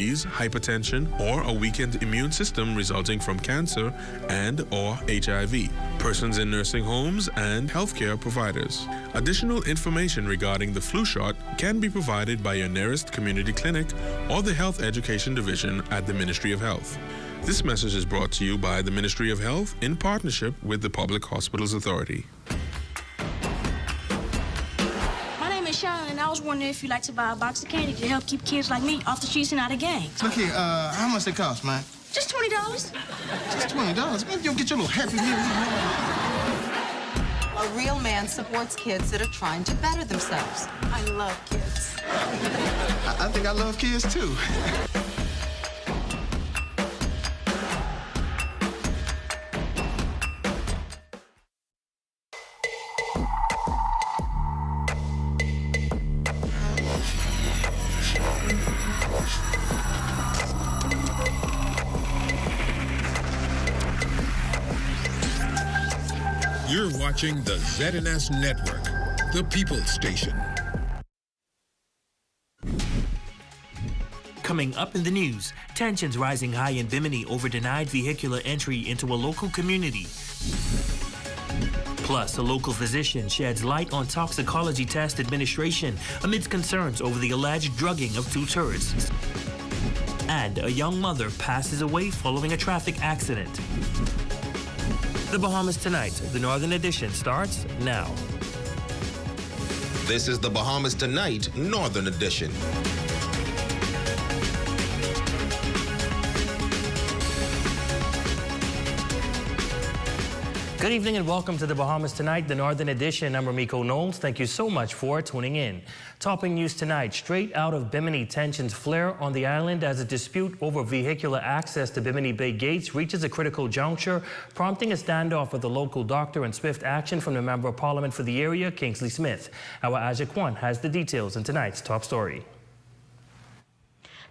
hypertension, or a weakened immune system resulting from cancer and/or HIV, persons in nursing homes, and healthcare providers. Additional information regarding the flu shot can be provided by your nearest community clinic or the Health Education Division at the Ministry of Health. This message is brought to you by the Ministry of Health in partnership with the Public Hospitals Authority. And I was wondering if you'd like to buy a box of candy to help keep kids like me off the streets and out of gangs. Look here, how much it cost, man? Just $20. Just $20? Man, you'll get your little Happy Meal. A real man supports kids that are trying to better themselves. I love kids. I think I love kids, too. You're watching the ZNS Network, the People's Station. Coming up in the news, tensions rising high in Bimini over denied vehicular entry into a local community. Plus, a local physician sheds light on toxicology test administration amidst concerns over the alleged drugging of 2 tourists. And a young mother passes away following a traffic accident. The Bahamas Tonight, the Northern Edition, starts now. This is the Bahamas Tonight, Northern Edition. Good evening and welcome to the Bahamas Tonight, the Northern Edition. I'm Ramiko Knowles. Thank you so much for tuning in. Topping news tonight, straight out of Bimini, tensions flare on the island as a dispute over vehicular access to Bimini Bay gates reaches a critical juncture, prompting a standoff with the local doctor and swift action from the Member of Parliament for the area, Kingsley Smith. Our Ajak Kwan has the details in tonight's top story.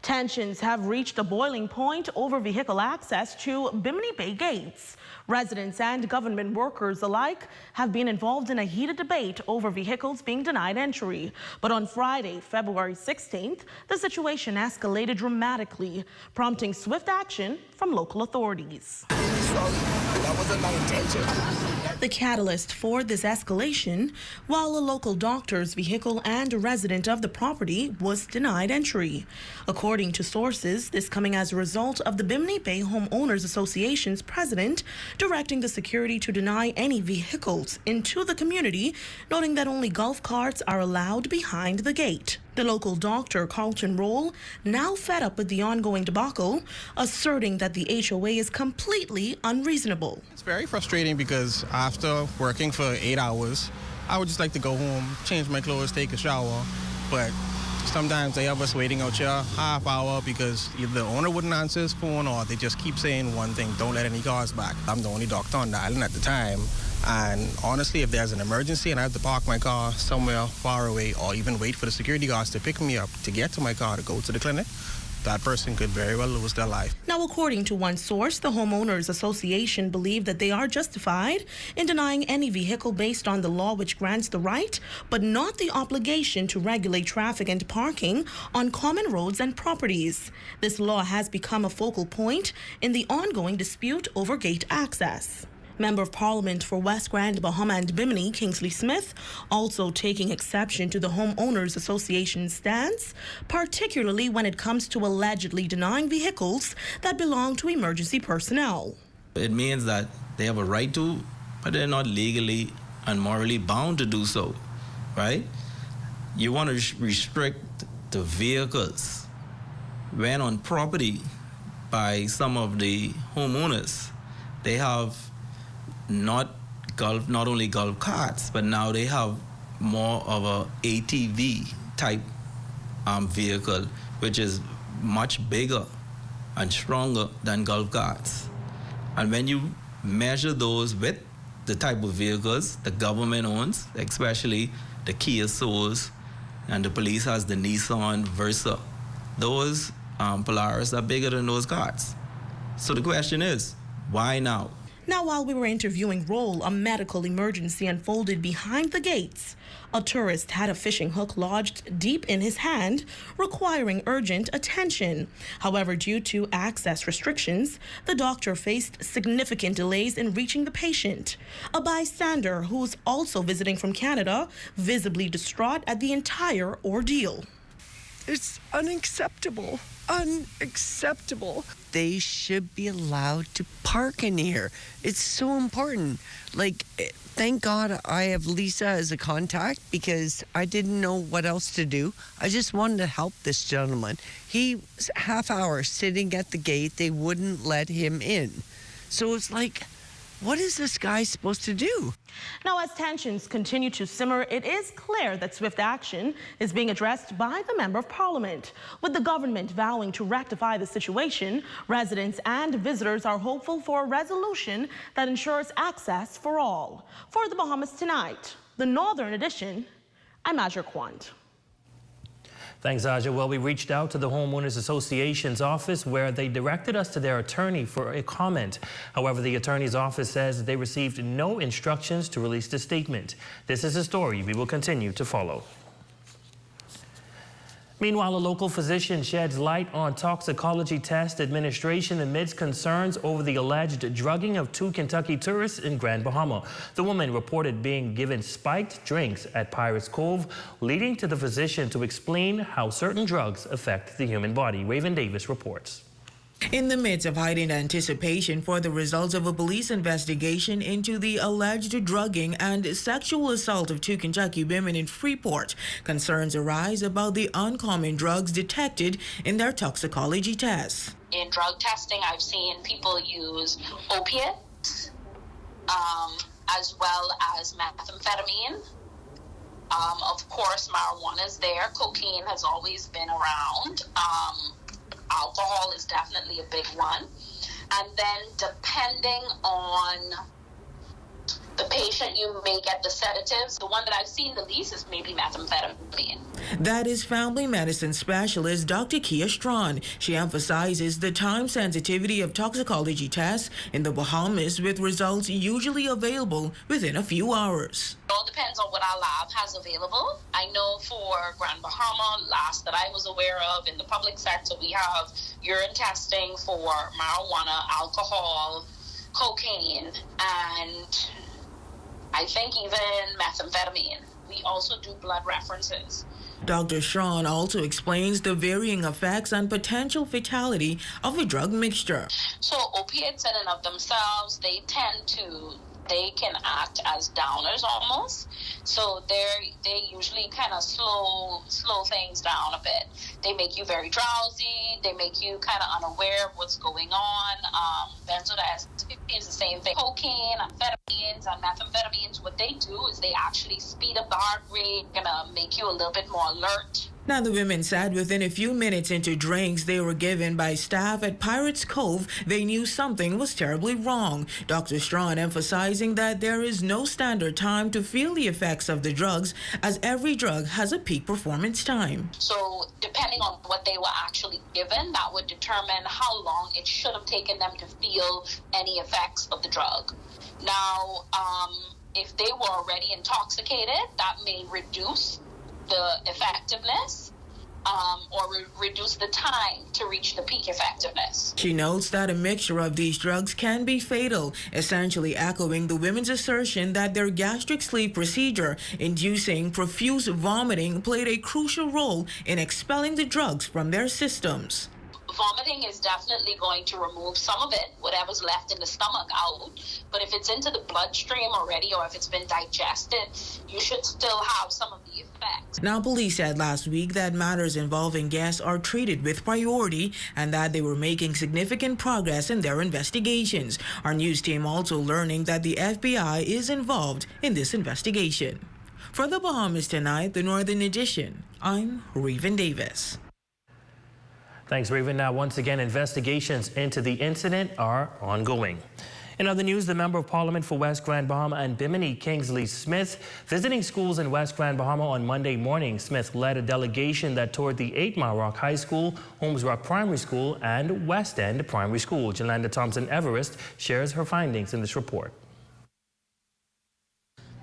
Tensions have reached a boiling point over vehicle access to Bimini Bay gates. Residents and government workers alike have been involved in a heated debate over vehicles being denied entry. But on Friday, February 16th, the situation escalated dramatically, prompting swift action from local authorities. That wasn't my intention. The catalyst for this escalation, while a local doctor's vehicle and a resident of the property was denied entry. According to sources, this coming as a result of the Bimini Bay Homeowners Association's president directing the security to deny any vehicles into the community, noting that only golf carts are allowed behind the gate. The local doctor, Carlton Roll, now fed up with the ongoing debacle, asserting that the HOA is completely unreasonable. It's very frustrating because after working for 8 hours, I would just like to go home, change my clothes, take a shower, but sometimes they have us waiting out here half hour because either the owner wouldn't answer his phone or they just keep saying one thing, don't let any cars back. I'm the only doctor on the island at the time. And honestly, if there's an emergency and I have to park my car somewhere far away or even wait for the security guards to pick me up to get to my car to go to the clinic, that person could very well lose their life. Now, according to one source, the Homeowners Association believe that they are justified in denying any vehicle based on the law which grants the right, but not the obligation to regulate traffic and parking on common roads and properties. This law has become a focal point in the ongoing dispute over gate access. Member of Parliament for West Grand, Bahama and Bimini, Kingsley Smith, also taking exception to the Homeowners Association's stance, particularly when it comes to allegedly denying vehicles that belong to emergency personnel. It means that they have a right to, but they're not legally and morally bound to do so, right? You want to restrict the vehicles when on property by some of the homeowners. They have not only golf carts, but now they have more of a ATV type vehicle, which is much bigger and stronger than golf carts. And when you measure those with the type of vehicles the government owns, especially the Kia Souls, and the police has the Nissan Versa, those Polaris are bigger than those carts. So the question is, why now? Now, while we were interviewing Roll, a medical emergency unfolded behind the gates. A tourist had a fishing hook lodged deep in his hand, requiring urgent attention. However, due to access restrictions, the doctor faced significant delays in reaching the patient. A bystander, who's also visiting from Canada, visibly distraught at the entire ordeal. It's unacceptable. Unacceptable. They should be allowed to park in here. It's so important. Like, thank God I have Lisa as a contact because I didn't know what else to do. I just wanted to help this gentleman. He was half hour sitting at the gate. They wouldn't let him in. So it's like, what is this guy supposed to do? Now, as tensions continue to simmer, it is clear that swift action is being addressed by the Member of Parliament. With the government vowing to rectify the situation, residents and visitors are hopeful for a resolution that ensures access for all. For the Bahamas Tonight, the Northern Edition, I'm Azure Quant. Thanks, Aja. Well, we reached out to the Homeowners Association's office where they directed us to their attorney for a comment. However, the attorney's office says they received no instructions to release the statement. This is a story we will continue to follow. Meanwhile, a local physician sheds light on toxicology test administration amidst concerns over the alleged drugging of 2 Kentucky tourists in Grand Bahama. The woman reported being given spiked drinks at Pirates Cove, leading to the physician to explain how certain drugs affect the human body. Raven Davis reports. In the midst of heightened anticipation for the results of a police investigation into the alleged drugging and sexual assault of 2 Kentucky women in Freeport, concerns arise about the uncommon drugs detected in their toxicology tests. In drug testing, I've seen people use opiates, as well as methamphetamine. Of course, marijuana is there. Cocaine has always been around. Alcohol is definitely a big one. And then depending on the patient, you may get the sedatives. The one that I've seen the least is maybe methamphetamine. That is family medicine specialist Dr. Kia Strawn. She emphasizes the time sensitivity of toxicology tests in the Bahamas, with results usually available within a few hours. It all depends on what our lab has available. I know for Grand Bahama, last that I was aware of in the public sector, we have urine testing for marijuana, alcohol, cocaine, and I think even methamphetamine. We also do blood references. Dr. Strawn also explains the varying effects and potential fatality of a drug mixture. So opiates in and of themselves, they can act as downers almost. So they usually kind of slow things down a bit. They make you very drowsy. They make you kind of unaware of what's going on. Benzodiazepines is the same thing. Cocaine, amphetamines, and methamphetamines, what they do is they actually speed up the heart rate, gonna make you a little bit more alert. Now, the women said within a few minutes into drinks they were given by staff at Pirates Cove, they knew something was terribly wrong. Dr. Strawn emphasizing that there is no standard time to feel the effects of the drugs, as every drug has a peak performance time. So depending on what they were actually given, that would determine how long it should have taken them to feel any effects of the drug. Now, if they were already intoxicated, that may reduce the effectiveness or reduce the time to reach the peak effectiveness. She notes that a mixture of these drugs can be fatal, essentially echoing the women's assertion that their gastric sleeve procedure inducing profuse vomiting played a crucial role in expelling the drugs from their systems. Vomiting is definitely going to remove some of it, whatever's left in the stomach, out. But if it's into the bloodstream already, or if it's been digested, you should still have some of the effects. Now, police said last week that matters involving guests are treated with priority and that they were making significant progress in their investigations. Our news team also learning that the FBI is involved in this investigation. For the Bahamas Tonight, the Northern Edition, I'm Raven Davis. Thanks, Raven. Now, once again, investigations into the incident are ongoing. In other news, the Member of Parliament for West Grand Bahama and Bimini, Kingsley Smith, visiting schools in West Grand Bahama on Monday morning. Smith led a delegation that toured the 8 Mile Rock High School, Holmes Rock Primary School, and West End Primary School. Jolanda Thompson-Everest shares her findings in this report.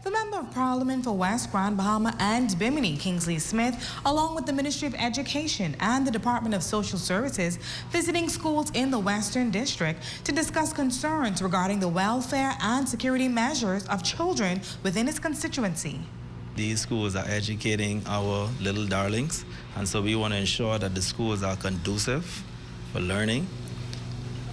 The Member of Parliament for West Grand Bahama and Bimini, Kingsley Smith, along with the Ministry of Education and the Department of Social Services, visiting schools in the Western District to discuss concerns regarding the welfare and security measures of children within its constituency. These schools are educating our little darlings, and so we want to ensure that the schools are conducive for learning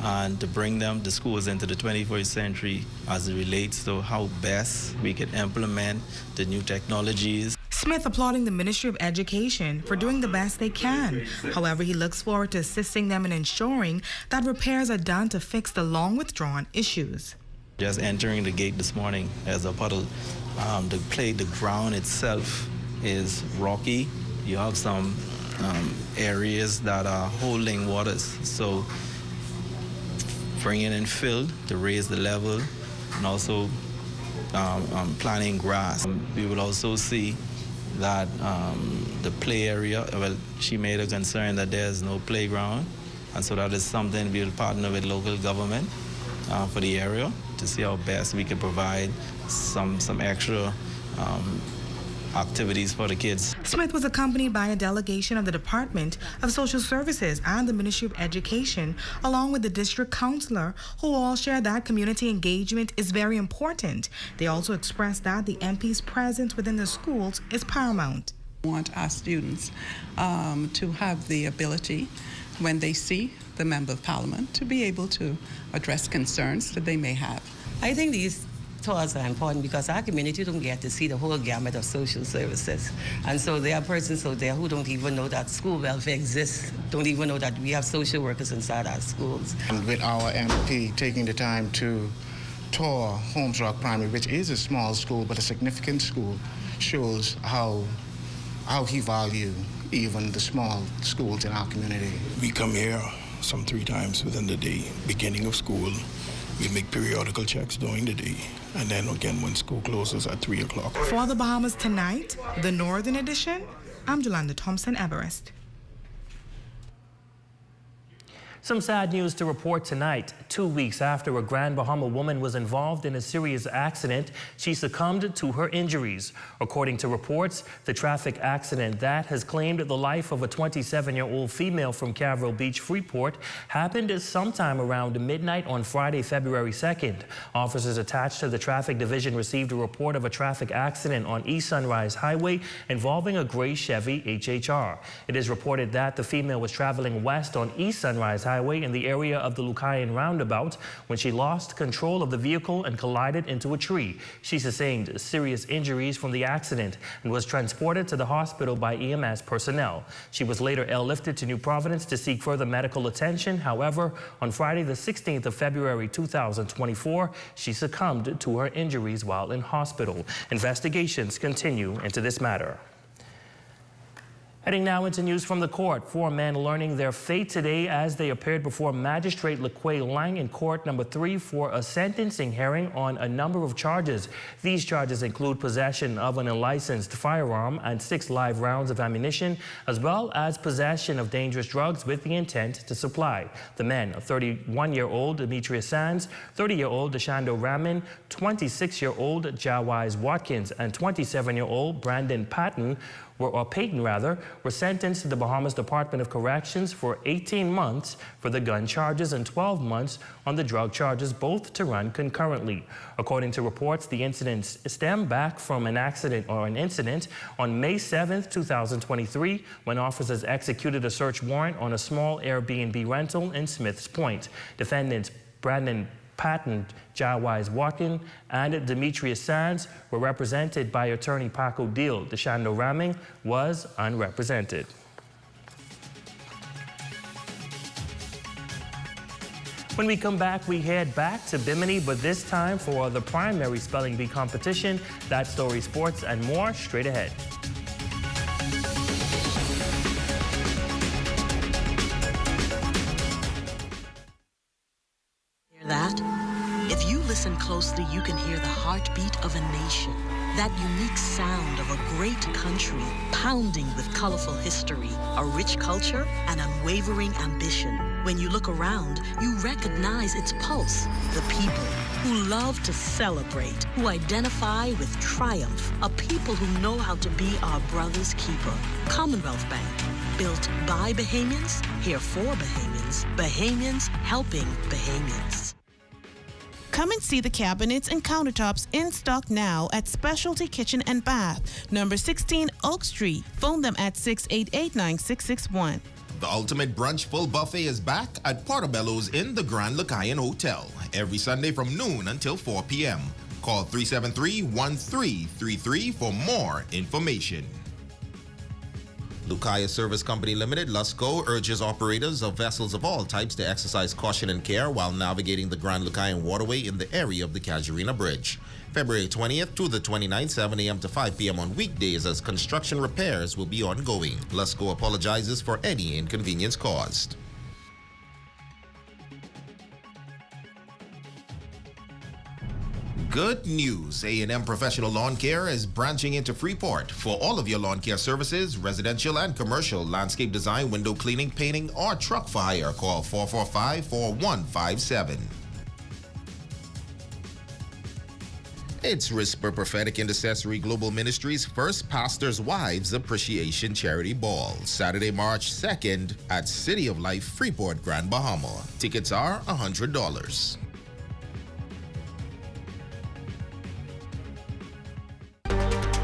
and to bring the schools into the 21st century as it relates to how best we can implement the new technologies. Smith applauding the Ministry of Education for doing the best they can. However, he looks forward to assisting them in ensuring that repairs are done to fix the long withdrawn issues. Just entering the gate this morning as a puddle, the ground itself is rocky. You have some areas that are holding waters. So bringing in fill to raise the level, and also planting grass. We will also see that the play area, well, she made a concern that there's no playground, and so that is something we'll partner with local government for the area to see how best we can provide some extra activities for the kids. Smith was accompanied by a delegation of the Department of Social Services and the Ministry of Education, along with the district councillor, who all share that community engagement is very important. They also expressed that the MP's presence within the schools is paramount. We want our students to have the ability, when they see the Member of Parliament, to be able to address concerns that they may have. I think these tours are important because our community don't get to see the whole gamut of social services. And so there are persons out there who don't even know that school welfare exists, don't even know that we have social workers inside our schools. And with our MP taking the time to tour Holmes Rock Primary, which is a small school but a significant school, shows how he values even the small schools in our community. We come here some 3 times within the day, beginning of school. We make periodical checks during the day, and then again when school closes at 3 o'clock. For the Bahamas Tonight, the Northern Edition, I'm Jolanda Thompson-Everest. Some sad news to report tonight. 2 weeks after a Grand Bahama woman was involved in a serious accident, she succumbed to her injuries. According to reports, the traffic accident that has claimed the life of a 27-year-old female from Caverill Beach, Freeport, happened sometime around midnight on Friday, February 2nd. Officers attached to the traffic division received a report of a traffic accident on East Sunrise Highway involving a gray Chevy HHR. It is reported that the female was traveling west on East Sunrise Highway in the area of the roundabout when she lost control of the vehicle and collided into a tree. She sustained serious injuries from the accident and was transported to the hospital by EMS personnel. She was later airlifted to New Providence to seek further medical attention. However, on Friday the 16th of February 2024, she succumbed to her injuries while in hospital. Investigations continue into this matter. Heading now into news from the court. 4 men learning their fate today as they appeared before Magistrate LaQuay Lang in court number 3 for a sentencing hearing on a number of charges. These charges include possession of an unlicensed firearm and 6 live rounds of ammunition, as well as possession of dangerous drugs with the intent to supply. The men, 31-year-old Demetrius Sands, 30-year-old Deshando Ramin, 26-year-old Jawise Watkins, and 27-year-old Brandon Payton were sentenced to the Bahamas Department of Corrections for 18 months for the gun charges and 12 months on the drug charges, both to run concurrently. According to reports, the incidents stem back from an incident on May 7th, 2023, when officers executed a search warrant on a small Airbnb rental in Smiths Point. Defendants Brandon Patton, Jawise Watkins, and Demetrius Sands were represented by attorney Paco Deal. Deshando Ramming was unrepresented. When we come back, we head back to Bimini, but this time for the primary spelling bee competition. That story, sports, and more straight ahead. Hear that? If you listen closely, you can hear the heartbeat of a nation. That unique sound of a great country pounding with colorful history, a rich culture, and unwavering ambition. When you look around, you recognize its pulse. The people who love to celebrate, who identify with triumph, a people who know how to be our brother's keeper. Commonwealth Bank, built by Bahamians, here for Bahamians, Bahamians helping Bahamians. Come and see the cabinets and countertops in stock now at Specialty Kitchen and Bath, number 16 Oak Street. Phone them at 688-9661. The ultimate brunch full buffet is back at Portobello's in the Grand Lucayan Hotel every Sunday from noon until 4 p.m. Call 373-1333 for more information. Lucaya Service Company Limited, Lusco, urges operators of vessels of all types to exercise caution and care while navigating the Grand Lucayan waterway in the area of the Casuarina Bridge. February 20th to the 29th, 7 a.m. to 5 p.m. on weekdays as construction repairs will be ongoing. Lusco apologizes for any inconvenience caused. Good news. A&M Professional Lawn Care is branching into Freeport. For all of your lawn care services, residential and commercial, landscape design, window cleaning, painting, or truck for hire, call 445-4157. It's Whisper Prophetic Intercessory Global Ministries' first Pastors' Wives Appreciation Charity Ball, Saturday, March 2nd at City of Life, Freeport, Grand Bahama. Tickets are $100.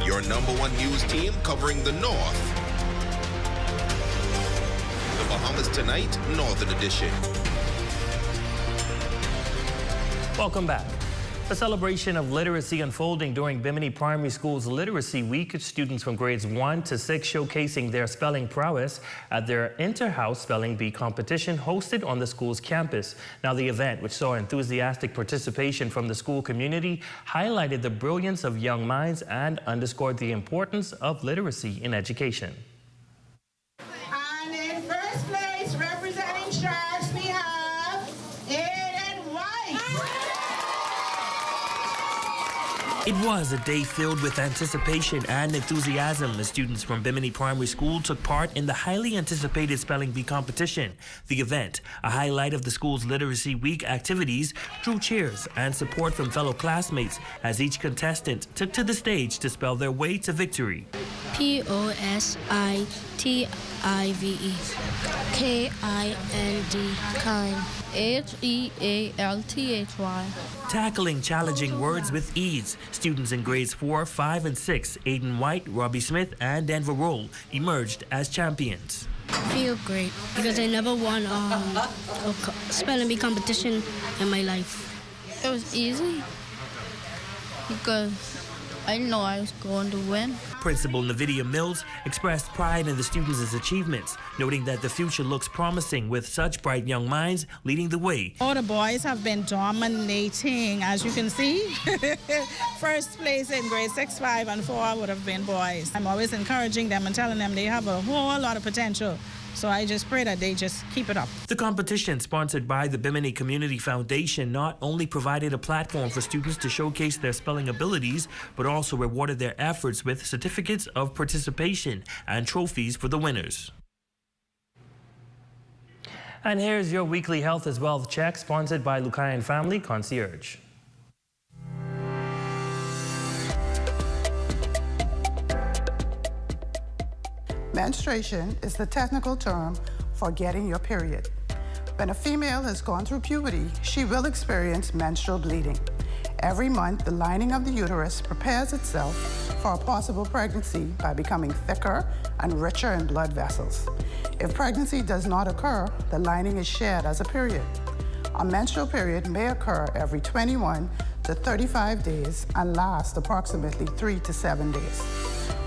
Your number one news team covering the North. The Bahamas Tonight, Northern Edition. Welcome back. A celebration of literacy unfolding during Bimini Primary School's Literacy Week. Students from grades 1 to 6 showcasing their spelling prowess at their inter-house spelling bee competition hosted on the school's campus. Now, the event, which saw enthusiastic participation from the school community, highlighted the brilliance of young minds and underscored the importance of literacy in education. And in first place, representing Sharks, we have Aiden White. It was a day filled with anticipation and enthusiasm as students from Bimini Primary School took part in the highly anticipated spelling bee competition. The event, a highlight of the school's Literacy Week activities, drew cheers and support from fellow classmates as each contestant took to the stage to spell their way to victory. P-O-S-I-T-I-V-E K-I-N-D kind H-E-A-L-T-H-Y. Tackling challenging words with ease, students in grades 4, 5, and 6, Aiden White, Robbie Smith, and Denver Roll, emerged as champions. I feel great because I never won a spelling bee competition in my life. It was easy because I didn't know I was going to win. Principal Navidia Mills expressed pride in the students' achievements, noting that the future looks promising with such bright young minds leading the way. All the boys have been dominating, as you can see. First place in grade 6, 5, and 4 would have been boys. I'm always encouraging them and telling them they have a whole lot of potential. So I just pray that they just keep it up. The competition, sponsored by the Bimini Community Foundation, not only provided a platform for students to showcase their spelling abilities, but also rewarded their efforts with certificates of participation and trophies for the winners. And here's your weekly health as wealth check, sponsored by Lucayan Family Concierge. Menstruation is the technical term for getting your period. When a female has gone through puberty, she will experience menstrual bleeding. Every month, the lining of the uterus prepares itself for a possible pregnancy by becoming thicker and richer in blood vessels. If pregnancy does not occur, the lining is shed as a period. A menstrual period may occur every 21 to 35 days and last approximately 3 to 7 days.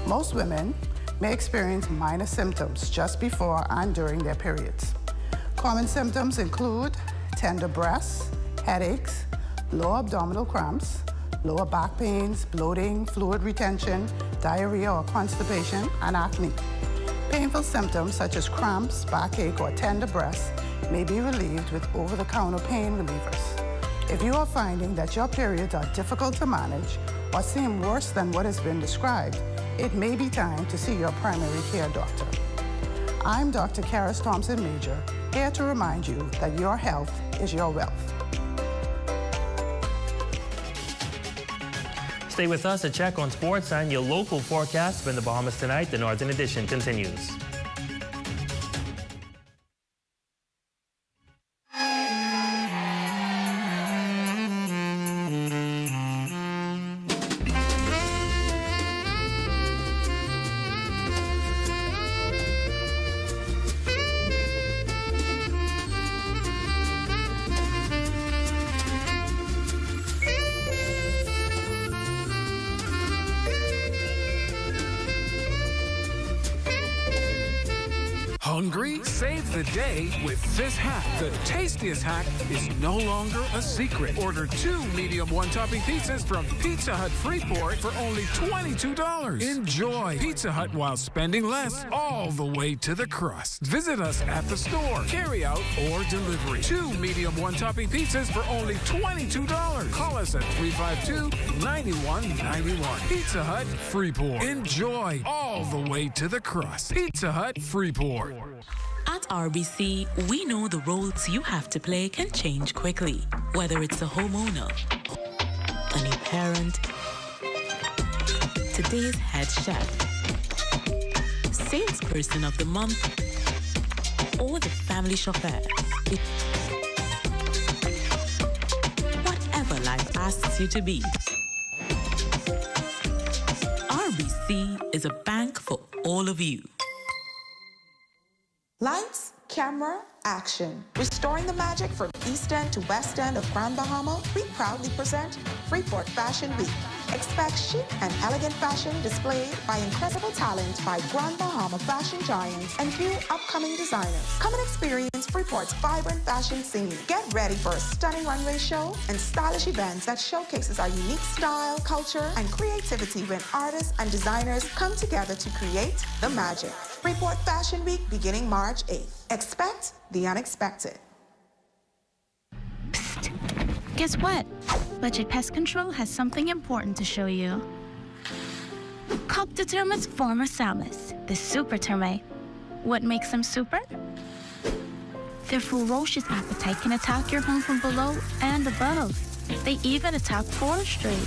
Most women may experience minor symptoms just before and during their periods. Common symptoms include tender breasts, headaches, lower abdominal cramps, lower back pains, bloating, fluid retention, diarrhea or constipation, and acne. Painful symptoms such as cramps, backache, or tender breasts may be relieved with over-the-counter pain relievers. If you are finding that your periods are difficult to manage or seem worse than what has been described, it may be time to see your primary care doctor. I'm Dr. Karis Thompson-Major, here to remind you that your health is your wealth. Stay with us. A check on sports and your local forecast from the Bahamas Tonight. The Northern Edition continues. Hungry? Save the day with this hack. The tastiest hack is no longer a secret. Order 2 medium one-topping pizzas from Pizza Hut Freeport for only $22. Enjoy Pizza Hut while spending less all the way to the crust. Visit us at the store, carry out, or delivery. 2 medium one-topping pizzas for only $22. Call us at 352-9191. Pizza Hut Freeport. Enjoy all the way to the crust. Pizza Hut Freeport. At RBC, we know the roles you have to play can change quickly. Whether it's a homeowner, a new parent, today's head chef, salesperson of the month, or the family chauffeur. Whatever life asks you to be. RBC is a bank for all of you. Lights, camera, action. Restoring the magic from East End to West End of Grand Bahama, we proudly present Freeport Fashion Week. Expect chic and elegant fashion displayed by incredible talent by Grand Bahama fashion giants and few upcoming designers. Come and experience Freeport's vibrant fashion scene. Get ready for a stunning runway show and stylish events that showcases our unique style, culture, and creativity when artists and designers come together to create the magic. Freeport Fashion Week beginning March 8th. Expect the unexpected. Guess what? Budget Pest Control has something important to show you. Copta termites former salmus, the super termite. What makes them super? Their ferocious appetite can attack your home from below and above. They even attack forestry.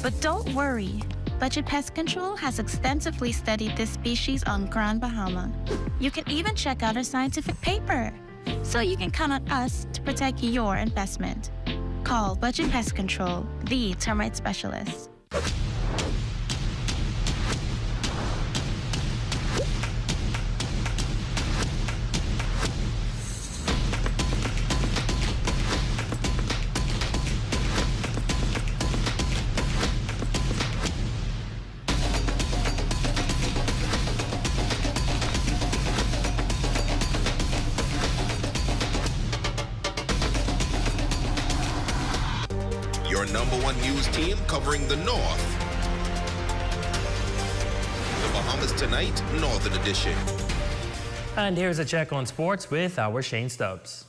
But don't worry. Budget Pest Control has extensively studied this species on Grand Bahama. You can even check out our scientific paper, so you can count on us to protect your investment. Call Budget Pest Control, the termite specialist. #1 news team covering the North. The Bahamas Tonight, Northern Edition. And here's a check on sports with our Shane Stubbs.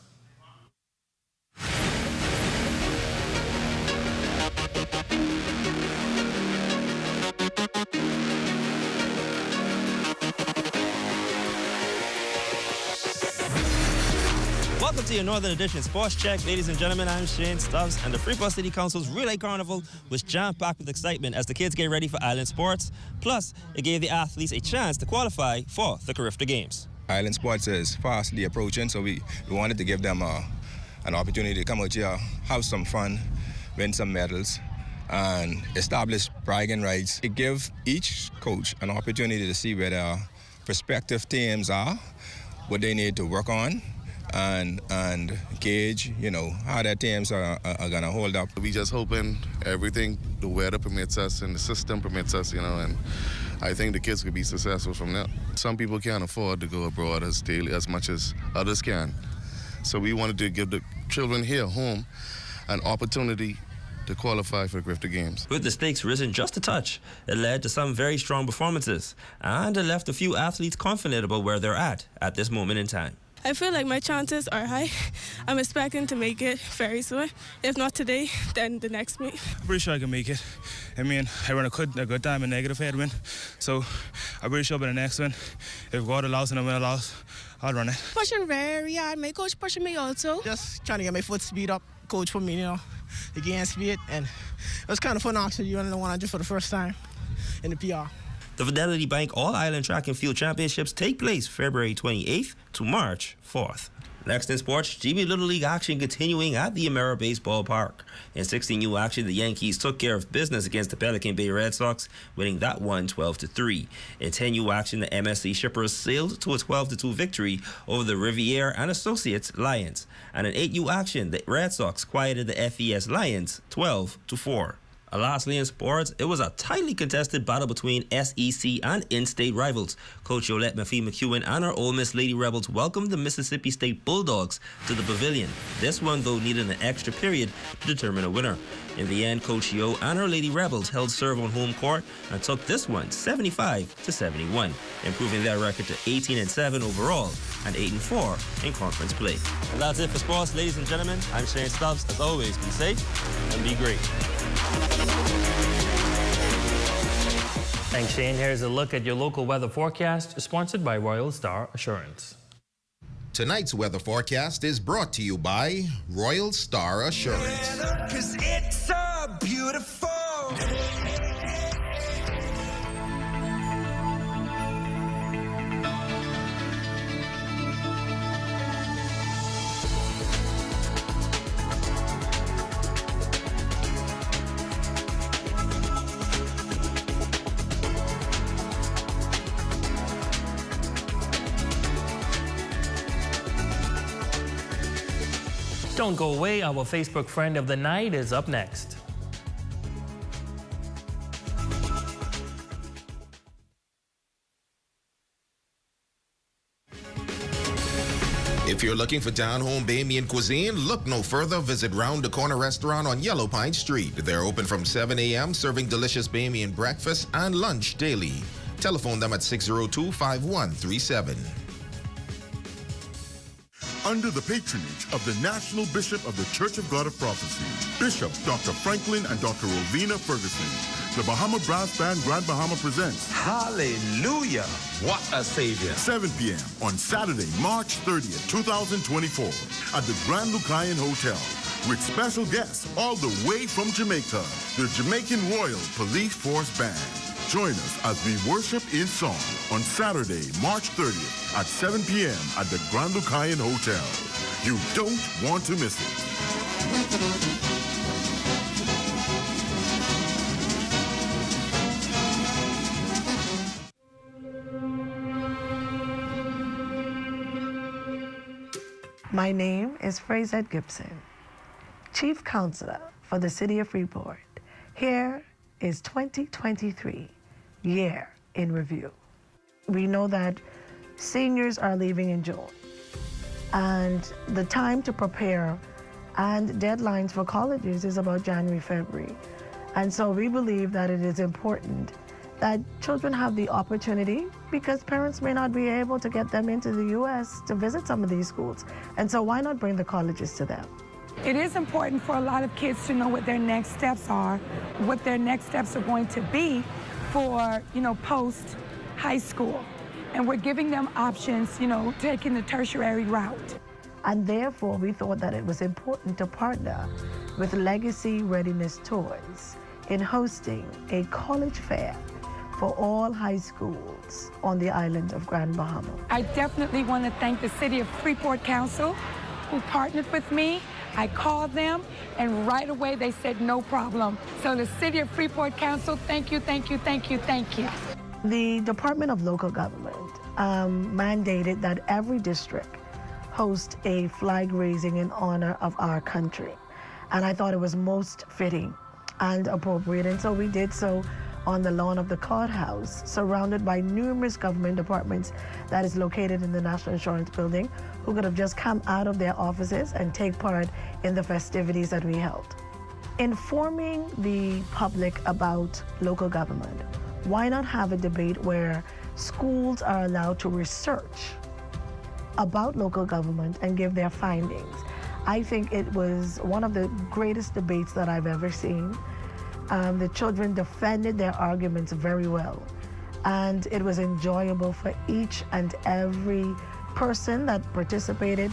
Welcome to your Northern Edition Sports Check. Ladies and gentlemen, I'm Shane Stubbs, and the Freeport City Council's Relay Carnival was jam-packed with excitement as the kids get ready for island sports. Plus, it gave the athletes a chance to qualify for the Carifta Games. Island sports is fastly approaching, so we wanted to give them an opportunity to come out here, have some fun, win some medals, and establish bragging rights. It gives each coach an opportunity to see where their prospective teams are, what they need to work on, and gauge, how their teams are going to hold up. We just hoping everything, the weather permits us and the system permits us, and I think the kids could be successful from that. Some people can't afford to go abroad as daily as much as others can. So we wanted to give the children here home an opportunity to qualify for the Carifta Games. With the stakes risen just a touch, it led to some very strong performances, and it left a few athletes confident about where they're at this moment in time. I feel like my chances are high. I'm expecting to make it very soon. If not today, then the next meet. I'm pretty sure I can make it. I mean, I run a good time in negative headwind, so I'm pretty sure by the next one, if God allows and I win a loss, I'll run it. Pushing very hard. My coach pushing me also. Just trying to get my foot speed up. Coach put me, the gain speed, and it was kind of fun actually running the 100 for the first time in the PR. The Fidelity Bank All-Island Track and Field Championships take place February 28th to March 4th. Next in sports, GB Little League action continuing at the Emera Baseball Park. In 16U action, the Yankees took care of business against the Pelican Bay Red Sox, winning that one 12-3. In 10U action, the MSC Shippers sailed to a 12-2 victory over the Riviere and Associates Lions. And in 8U action, the Red Sox quieted the FES Lions 12-4. Lastly in sports, it was a tightly contested battle between SEC and in-state rivals. Coach Yolette McKeown and her Ole Miss Lady Rebels welcomed the Mississippi State Bulldogs to the pavilion. This one, though, needed an extra period to determine a winner. In the end, Coach Yo and her Lady Rebels held serve on home court and took this one 75-71, improving their record to 18-7 overall and 8-4 in conference play. And that's it for sports, ladies and gentlemen. I'm Shane Stubbs. As always, be safe and be great. Thanks, Shane. Here's a look at your local weather forecast, sponsored by Royal Star Assurance. Tonight's weather forecast is brought to you by Royal Star Assurance. 'Cause it's so beautiful. Don't go away. Our Facebook friend of the night is up next. If you're looking for down-home Bahamian cuisine, look no further. Visit Round the Corner Restaurant on Yellow Pine Street. They're open from 7 a.m., serving delicious Bahamian breakfast and lunch daily. Telephone them at 602-5137. Under the patronage of the National Bishop of the Church of God of Prophecy, Bishop Dr. Franklin and Dr. Rovina Ferguson, the Bahama Brass Band Grand Bahama presents Hallelujah! What a Savior! 7 p.m. on Saturday, March 30th, 2024 at the Grand Lucayan Hotel with special guests all the way from Jamaica, the Jamaican Royal Police Force Band. Join us as we worship in song on Saturday, March 30th at 7 p.m. at the Grand Lucayan Hotel. You don't want to miss it. My name is Fraser Gibson, Chief Counselor for the City of Freeport. Here is 2023. Year in review. We know that seniors are leaving in June, and the time to prepare and deadlines for colleges is about January, February. And so we believe that it is important that children have the opportunity, because parents may not be able to get them into the U.S. to visit some of these schools. And so why not bring the colleges to them? It is important for a lot of kids to know what their next steps are, what their next steps are going to be for, post high school. And we're giving them options, taking the tertiary route. And therefore, we thought that it was important to partner with Legacy Readiness Tours in hosting a college fair for all high schools on the island of Grand Bahama. I definitely want to thank the City of Freeport Council, who partnered with me. I called them, and right away they said no problem. So the City of Freeport Council, thank you, thank you, thank you, thank you. The Department of Local Government mandated that every district host a flag raising in honor of our country. And I thought it was most fitting and appropriate, and so we did so on the lawn of the courthouse, surrounded by numerous government departments that is located in the National Insurance Building, who could have just come out of their offices and take part in the festivities that we held. Informing the public about local government, why not have a debate where schools are allowed to research about local government and give their findings. I think it was one of the greatest debates that I've ever seen. The children defended their arguments very well, and it was enjoyable for each and every person that participated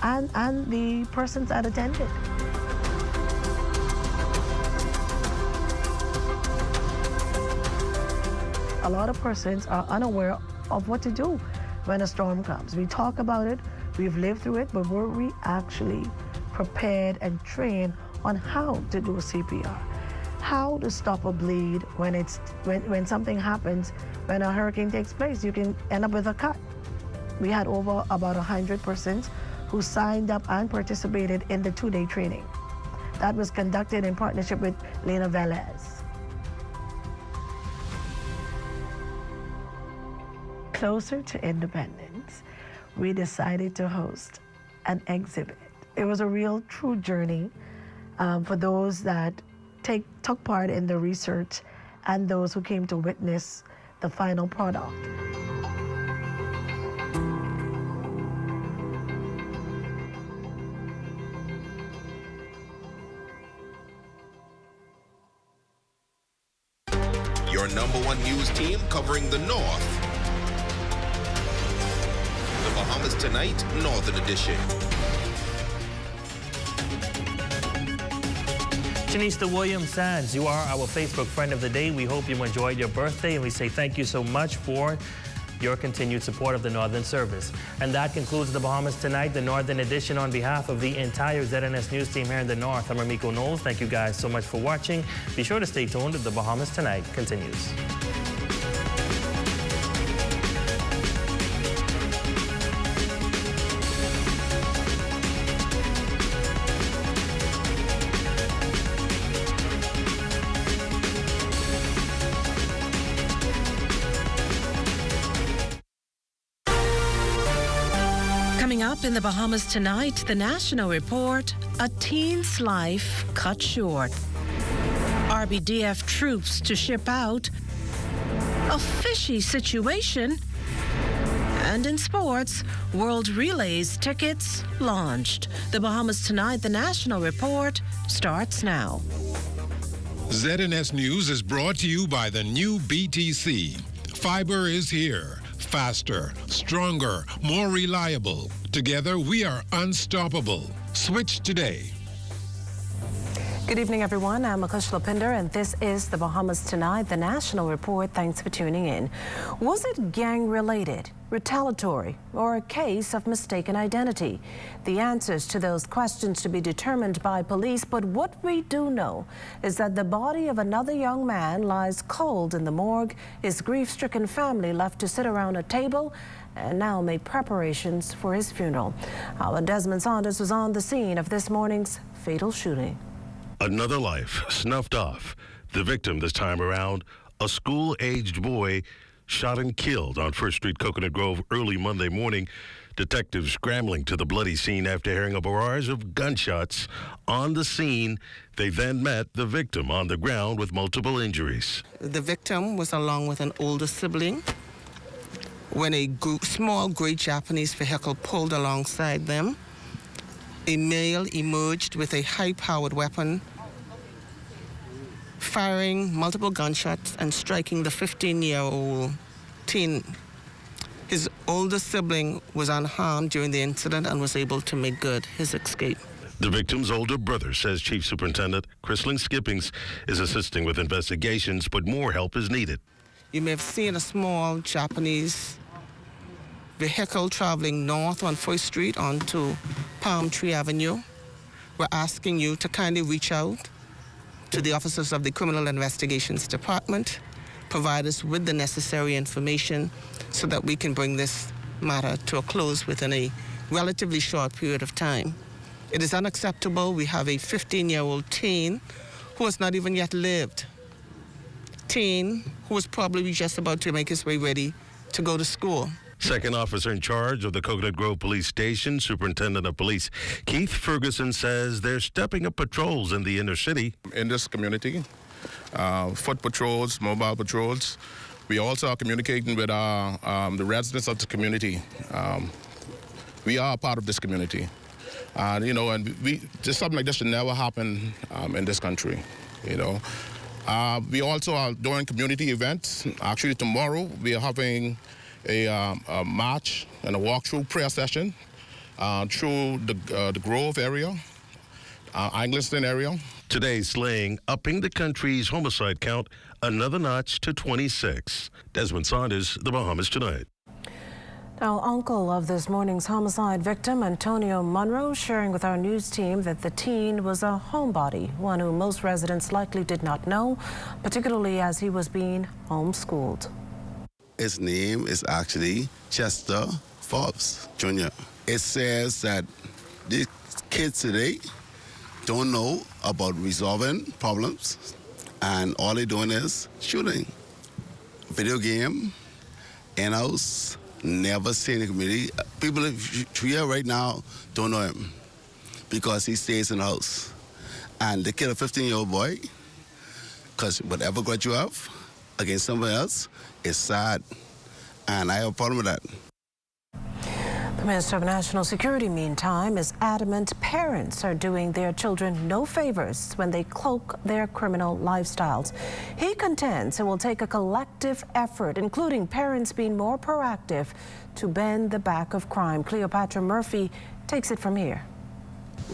and the persons that attended. A lot of persons are unaware of what to do when a storm comes. We talk about it, we've lived through it, but were we actually prepared and trained on how to do CPR? How to stop a bleed when something happens, when a hurricane takes place, you can end up with a cut. We had over about 100 persons who signed up and participated in the 2-day training. That was conducted in partnership with Lena Velez. Closer to independence, we decided to host an exhibit. It was a real true journey for those that took part in the research and those who came to witness the final product. Your #1 news team covering the North. The Bahamas Tonight, Northern Edition. Janista Williams-Sands, you are our Facebook friend of the day. We hope you enjoyed your birthday, and we say thank you so much for your continued support of the Northern Service. And that concludes the Bahamas Tonight, the Northern Edition. On behalf of the entire ZNS News team here in the North, I'm Ramiko Knowles. Thank you guys so much for watching. Be sure to stay tuned. The Bahamas Tonight continues. Coming up in the Bahamas Tonight, the National Report, a teen's life cut short. RBDF troops to ship out, a fishy situation, and in sports, World Relays tickets launched. The Bahamas Tonight, the National Report, starts now. ZNS News is brought to you by the new BTC. Fiber is here. Faster, stronger, more reliable. Together, we are unstoppable. Switch today. Good evening, everyone. I'm Akush Lapinder, and this is the Bahamas Tonight, the National Report. Thanks for tuning in. Was it gang-related, retaliatory, or a case of mistaken identity? The answers to those questions to be determined by police, but what we do know is that the body of another young man lies cold in the morgue, his grief-stricken family left to sit around a table and now make preparations for his funeral. Our Desmond Saunders was on the scene of this morning's fatal shooting. Another life snuffed off. The victim this time around, a school-aged boy shot and killed on 1st Street, Coconut Grove early Monday morning. Detectives scrambling to the bloody scene after hearing a barrage of gunshots. On the scene, they then met the victim on the ground with multiple injuries. The victim was along with an older sibling when a small gray Japanese vehicle pulled alongside them. A male emerged with a high-powered weapon, firing multiple gunshots and striking the 15-year-old teen. His older sibling was unharmed during the incident and was able to make good his escape. The victim's older brother says Chief Superintendent Chrislyn Skippings is assisting with investigations, but more help is needed. You may have seen a small Japanese vehicle traveling north on 1st Street onto Palm Tree Avenue. We're asking you to kindly reach out to the officers of the Criminal Investigations Department, provide us with the necessary information so that we can bring this matter to a close within a relatively short period of time. It is unacceptable. We have a 15-year-old teen who has not even yet lived. Teen who was probably just about to make his way ready to go to school. Second officer in charge of the Coconut Grove Police Station, Superintendent of Police Keith Ferguson, says they're stepping up patrols in the inner city. In this community, foot patrols, mobile patrols. We also are communicating with the residents of the community We are a part of this community. And just something like this should never happen in this country, We also are doing community events. Actually, tomorrow we are having a march and a walkthrough prayer session through the Grove area, Angliston area. Today's slaying upping the country's homicide count another notch to 26. Desmond Saunders, The Bahamas Tonight. Now, uncle of this morning's homicide victim, Antonio Monroe, sharing with our news team that the teen was a homebody, one who most residents likely did not know, particularly as he was being homeschooled. His name is actually Chester Forbes Jr. It says that these kids today don't know about resolving problems, and all they're doing is shooting. Video game, in-house, never seen in the community. People here right now don't know him because he stays in the house. And they kill a 15-year-old boy because whatever grudge you have against somebody else is sad. And I have a problem with that. The Minister of National Security, meantime, is adamant parents are doing their children no favors when they cloak their criminal lifestyles. He contends it will take a collective effort, including parents being more proactive, to bend the back of crime. Cleopatra Murphy takes it from here.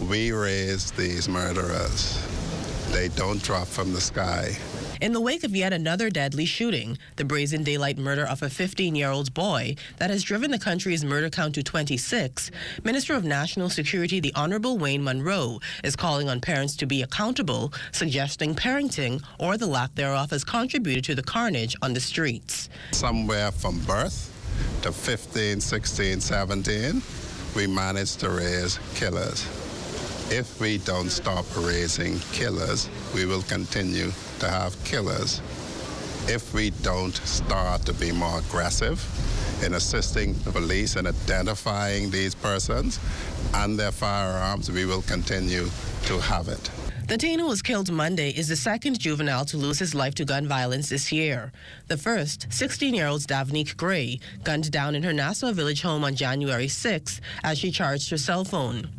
We raise these murderers. They don't drop from the sky. In the wake of yet another deadly shooting, the brazen daylight murder of a 15-year-old boy that has driven the country's murder count to 26, Minister of National Security, the Honorable Wayne Monroe, is calling on parents to be accountable, suggesting parenting or the lack thereof has contributed to the carnage on the streets. Somewhere from birth to 15, 16, 17, we managed to raise killers. If we don't stop raising killers, we will continue to have killers. If we don't start to be more aggressive in assisting the police in identifying these persons and their firearms, we will continue to have it. The teen who was killed Monday is the second juvenile to lose his life to gun violence this year. The first, 16-year-old Davnique Gray, gunned down in her Nassau Village home on January 6 as she charged her cell phone.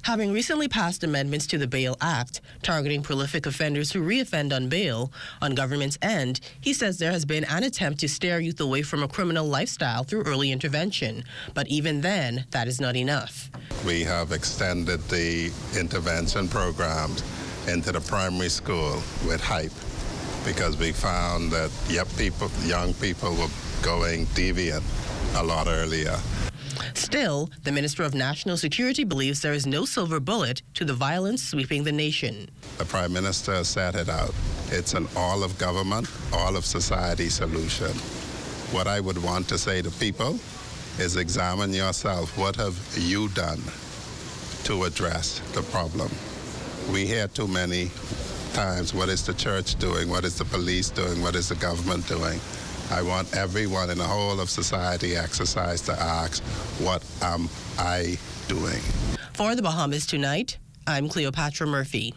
Having recently passed amendments to the Bail Act, targeting prolific offenders who reoffend on bail, on government's end, he says there has been an attempt to steer youth away from a criminal lifestyle through early intervention. But even then, that is not enough. We have extended the intervention programs into the primary school with HYPE because we found that young people were going deviant a lot earlier. Still, the Minister of National Security believes there is no silver bullet to the violence sweeping the nation. The Prime Minister set it out. It's an all of government, all of society solution. What I would want to say to people is examine yourself. What have you done to address the problem? We hear too many times, what is the church doing? What is the police doing? What is the government doing? I want everyone in the whole of society exercise to ask, what am I doing? For the Bahamas Tonight, I'm Cleopatra Murphy.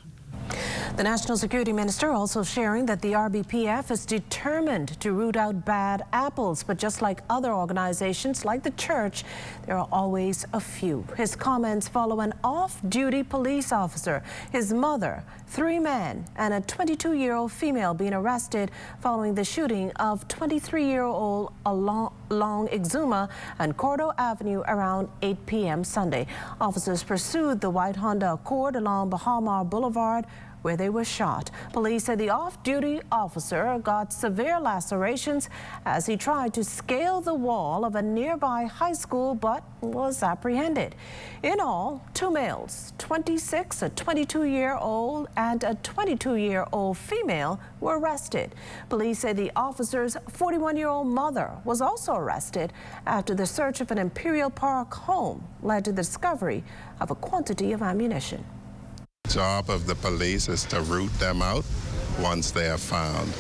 The National Security Minister also sharing that the RBPF is determined to root out bad apples, but just like other organizations like the church, there are always a few. His comments follow an off-duty police officer, his mother, 3 men, and a 22-year-old female being arrested following the shooting of 23-year-old along Exuma and Cordo Avenue around 8 p.m. Sunday. Officers pursued the white Honda Accord along Bahamar Boulevard, where they were shot. Police said the off-duty officer got severe lacerations as he tried to scale the wall of a nearby high school but was apprehended. In all, 2 males, 26, a 22-year-old and a 22-year-old female, were arrested. Police say the officer's 41-year-old mother was also arrested after the search of an Imperial Park home led to the discovery of a quantity of ammunition. The job of the police is to root them out once they are found.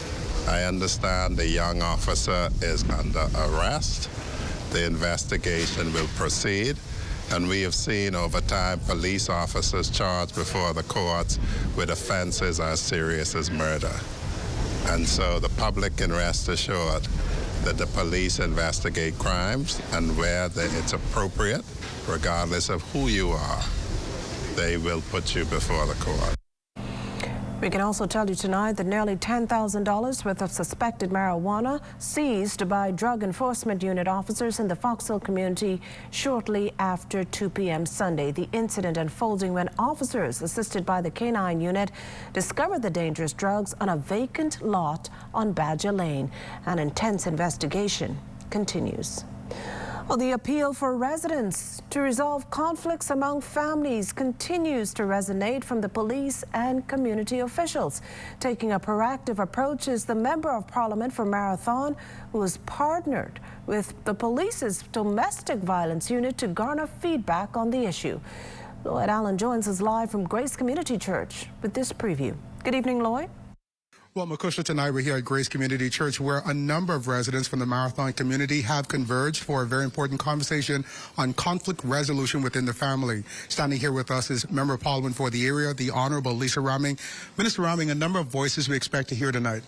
I understand the young officer is under arrest. The investigation will proceed, and we have seen over time police officers charged before the courts with offenses as serious as murder. And so the public can rest assured that the police investigate crimes, and where it's appropriate, regardless of who you are, they will put you before the court. We can also tell you tonight that nearly $10,000 worth of suspected marijuana seized by Drug Enforcement Unit officers in the Fox Hill community shortly after 2 p.m. Sunday. The incident unfolding when officers, assisted by the K-9 unit, discovered the dangerous drugs on a vacant lot on Badger Lane. An intense investigation continues. Well, the appeal for residents to resolve conflicts among families continues to resonate from the police and community officials. Taking a proactive approach is the Member of Parliament for Marathon, who has partnered with the police's domestic violence unit to garner feedback on the issue. Lloyd Allen joins us live from Grace Community Church with this preview. Good evening, Lloyd. Well, Makushla, tonight we're here at Grace Community Church, where a number of residents from the Marathon community have converged for a very important conversation on conflict resolution within the family. Standing here with us is Member of Parliament for the area, the Honorable Lisa Raming. Minister Raming, a number of voices we expect to hear tonight.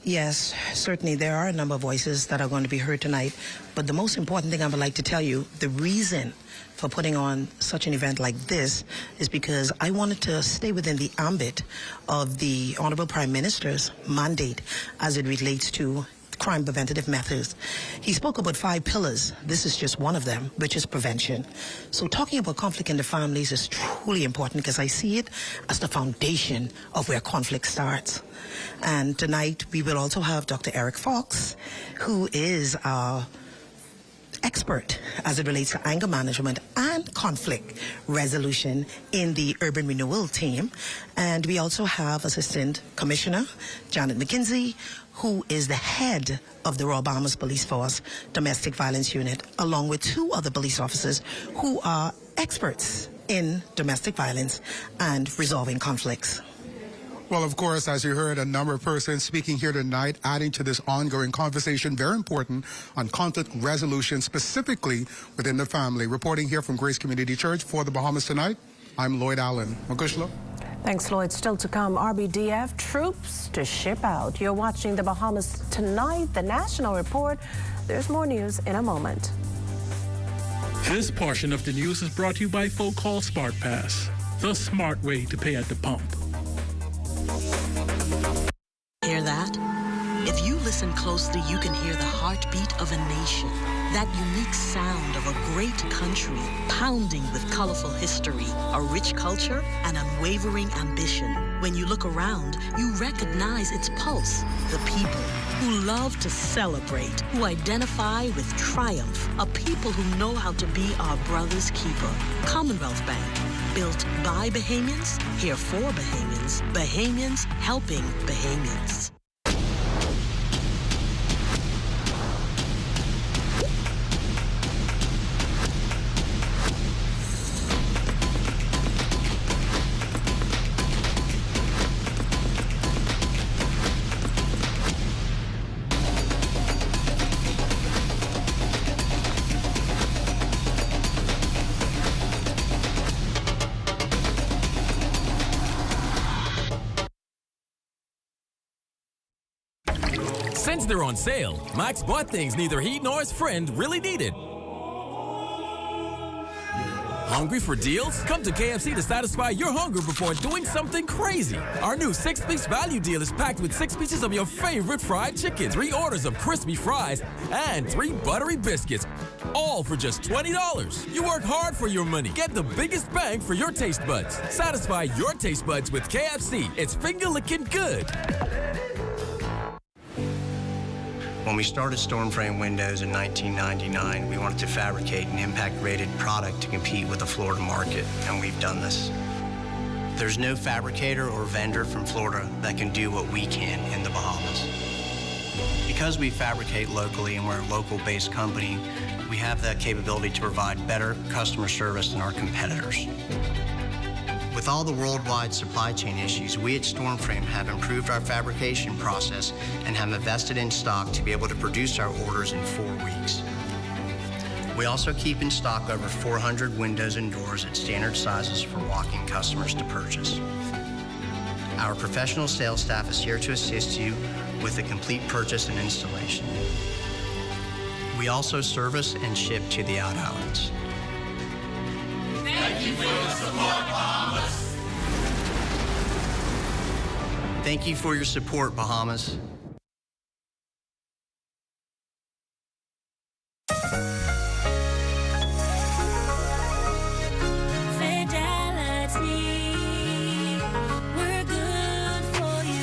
Yes, certainly there are a number of voices that are going to be heard tonight. But the most important thing I would like to tell you, the reason for putting on such an event like this is because I wanted to stay within the ambit of the Honorable Prime Minister's mandate as it relates to crime preventative methods. He spoke about 5 pillars. This is just one of them, which is prevention. So talking about conflict in the families is truly important because I see it as the foundation of where conflict starts. And tonight we will also have Dr. Eric Fox, who is our expert as it relates to anger management and conflict resolution in the urban renewal team. And we also have Assistant Commissioner Janet McKinsey, who is the head of the Royal Bahamas Police Force Domestic Violence Unit, along with 2 other police officers who are experts in domestic violence and resolving conflicts. Well, of course, as you heard, a number of persons speaking here tonight, adding to this ongoing conversation, very important, on conflict resolution, specifically within the family. Reporting here from Grace Community Church for the Bahamas Tonight, I'm Lloyd Allen. Makushla. Thanks, Lloyd. Still to come, RBDF troops to ship out. You're watching the Bahamas Tonight, the National Report. There's more news in a moment. This portion of the news is brought to you by Folk Call Smart Pass, the smart way to pay at the pump. Hear that? If you listen closely, you can hear the heartbeat of a nation. That unique sound of a great country pounding with colorful history, a rich culture, and unwavering ambition. When you look around, you recognize its pulse. The people who love to celebrate, who identify with triumph, a people who know how to be our brother's keeper. Commonwealth Bank, built by Bahamians, here for Bahamians, Bahamians helping Bahamians. Since they're on sale, Max bought things neither he nor his friend really needed. Hungry for deals? Come to KFC to satisfy your hunger before doing something crazy. Our new 6-piece value deal is packed with 6 pieces of your favorite fried chicken, 3 orders of crispy fries, and 3 buttery biscuits, all for just $20. You work hard for your money. Get the biggest bang for your taste buds. Satisfy your taste buds with KFC. It's finger-licking good. When we started Stormframe Windows in 1999, we wanted to fabricate an impact-rated product to compete with the Florida market, and we've done this. There's no fabricator or vendor from Florida that can do what we can in the Bahamas. Because we fabricate locally and we're a local-based company, we have the capability to provide better customer service than our competitors. With all the worldwide supply chain issues, we at Stormframe have improved our fabrication process and have invested in stock to be able to produce our orders in 4 weeks. We also keep in stock over 400 windows and doors at standard sizes for walk-in customers to purchase. Our professional sales staff is here to assist you with a complete purchase and installation. We also service and ship to the out islands. Thank you for your support, Bahamas. Thank you for your support, Bahamas.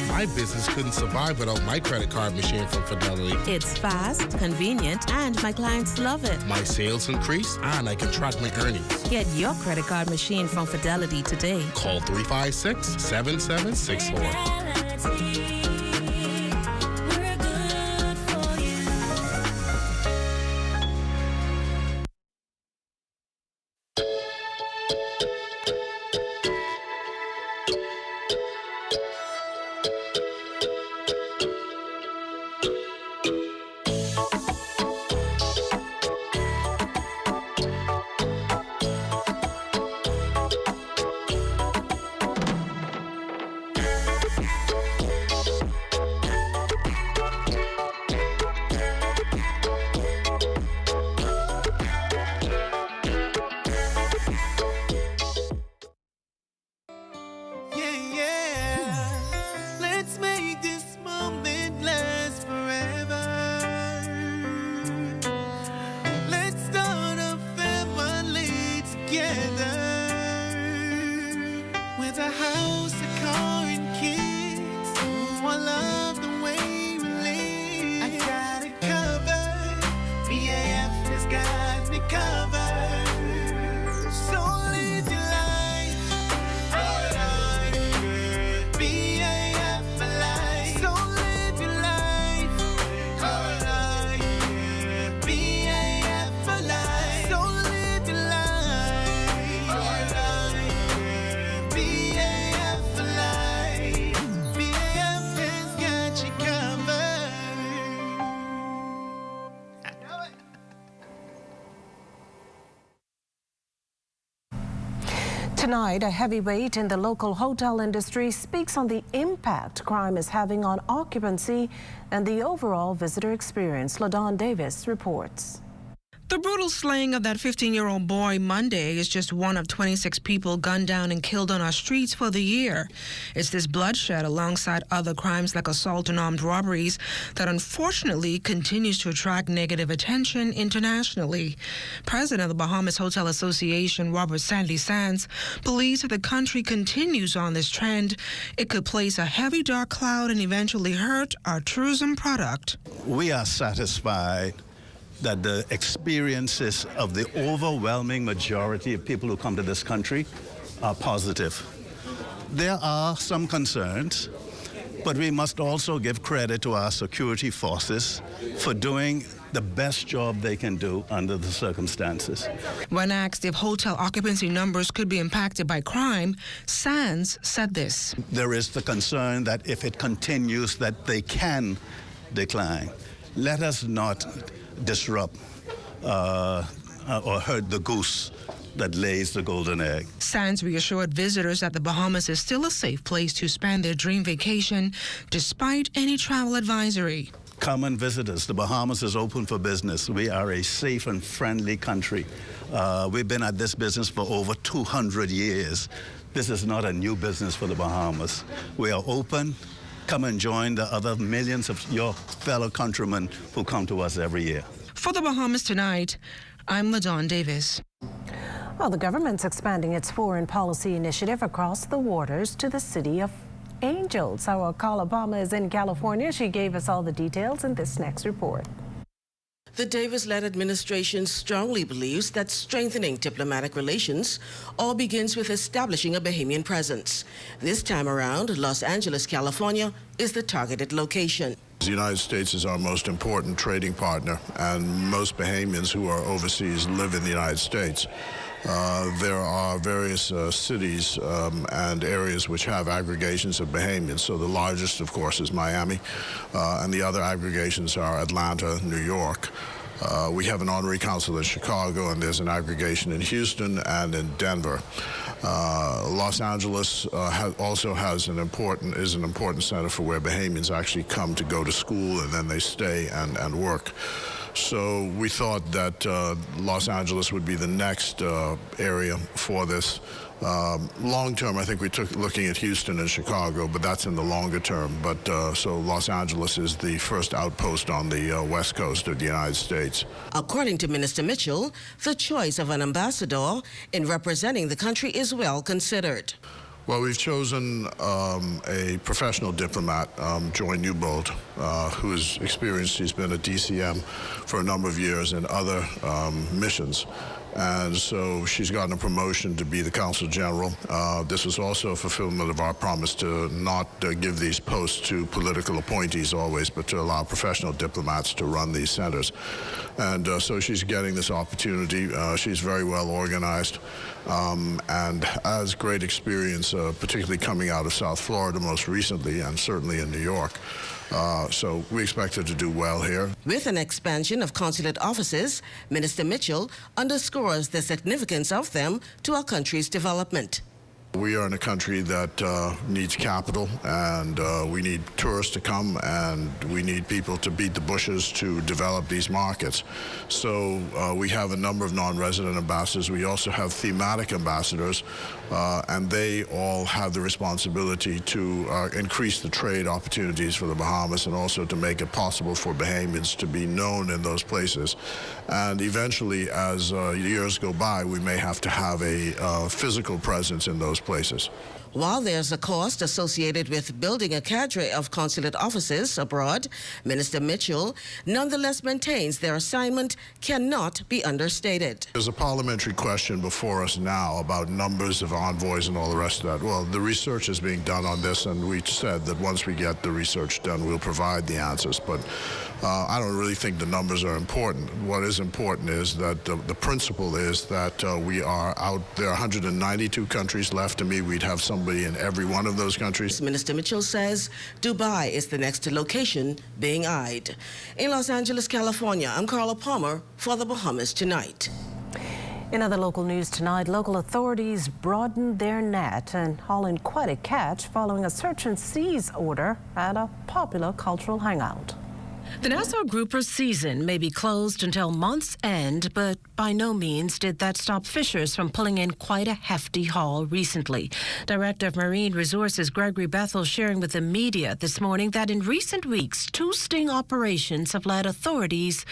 My business couldn't survive without my credit card machine from Fidelity. It's fast, convenient, and my clients love it. My sales increase, and I can track my earnings. Get your credit card machine from Fidelity today. Call 356-7764. Tonight, a heavyweight in the local hotel industry speaks on the impact crime is having on occupancy and the overall visitor experience. LaDawn Davis reports. The brutal slaying of that 15-year-old boy Monday is just one of 26 people gunned down and killed on our streets for the year. It's this bloodshed alongside other crimes like assault and armed robberies that unfortunately continues to attract negative attention internationally. President of the Bahamas Hotel Association, Robert Sandy Sands, believes if the country continues on this trend, it could place a heavy dark cloud and eventually hurt our tourism product. We are satisfied that the experiences of the overwhelming majority of people who come to this country are positive. There are some concerns, but we must also give credit to our security forces for doing the best job they can do under the circumstances. When asked if hotel occupancy numbers could be impacted by crime, Sands said this. There is the concern that if it continues, that they can decline. Let us not disrupt or hurt the goose that lays the golden egg. Sands reassured visitors that the Bahamas is still a safe place to spend their dream vacation despite any travel advisory. Come and visit us. The Bahamas is open for business. We are a safe and friendly country. We've been at this business for over 200 years. This is not a new business for the Bahamas. We are open. Come and join the other millions of your fellow countrymen who come to us every year. For the Bahamas Tonight, I'm LaDawn Davis. Well, the government's expanding its foreign policy initiative across the waters to the city of Angels. Our Carla Palmer is in California. She gave us all the details in this next report. The Davis-led administration strongly believes that strengthening diplomatic relations all begins with establishing a Bahamian presence. This time around, Los Angeles, California is the targeted location. The United States is our most important trading partner, and most Bahamians who are overseas live in the United States. There are various cities and areas which have aggregations of Bahamians. So the largest, of course, is Miami, and the other aggregations are Atlanta, New York. We have an honorary consul in Chicago, and there's an aggregation in Houston and in Denver. Los Angeles also has an important center for where Bahamians actually come to go to school, and then they stay and work. So we thought that Los Angeles would be the next area for this. Long term, I think we took looking at Houston and Chicago, but that's in the longer term. But so Los Angeles is the first outpost on the west coast of the United States. According to Minister Mitchell, the choice of an ambassador in representing the country is well considered. Well, we've chosen a professional diplomat, Joy Newbold, who's experienced. He's been at DCM for a number of years in other missions. And so she's gotten a promotion to be the Consul General. This was also a fulfillment of our promise to not give these posts to political appointees always, but to allow professional diplomats to run these centers. And so she's getting this opportunity. She's very well organized and has great experience, particularly coming out of South Florida most recently, and certainly in New York. So we expect her to do well here. With an expansion of consulate offices, Minister Mitchell underscores the significance of them to our country's development. We are in a country that needs capital, and we need tourists to come, and we need people to beat the bushes to develop these markets. So we have a number of non-resident ambassadors. We also have thematic ambassadors, and they all have the responsibility to increase the trade opportunities for the Bahamas, and also to make it possible for Bahamians to be known in those places. And eventually, as years go by, we may have to have a physical presence in those places. While there's a cost associated with building a cadre of consulate offices abroad, Minister Mitchell nonetheless maintains their assignment cannot be understated. There's a parliamentary question before us now about numbers of envoys and all the rest of that. Well, the research is being done on this, and we said that once we get the research done, we'll provide the answers. But I don't really think the numbers are important. What is important is that the principle is that we are out there. 192 countries left. To me, we'd have somebody in every one of those countries. Minister Mitchell says Dubai is the next location being eyed. In Los Angeles, California, I'm Carla Palmer for the Bahamas Tonight. In other local news tonight, local authorities broadened their net and haul in quite a catch following a search and seize order at a popular cultural hangout. The Nassau Grouper season may be closed until month's end, but by no means did that stop fishers from pulling in quite a hefty haul recently. Director of Marine Resources Gregory Bethel sharing with the media this morning that in recent weeks, 2 sting operations have led authorities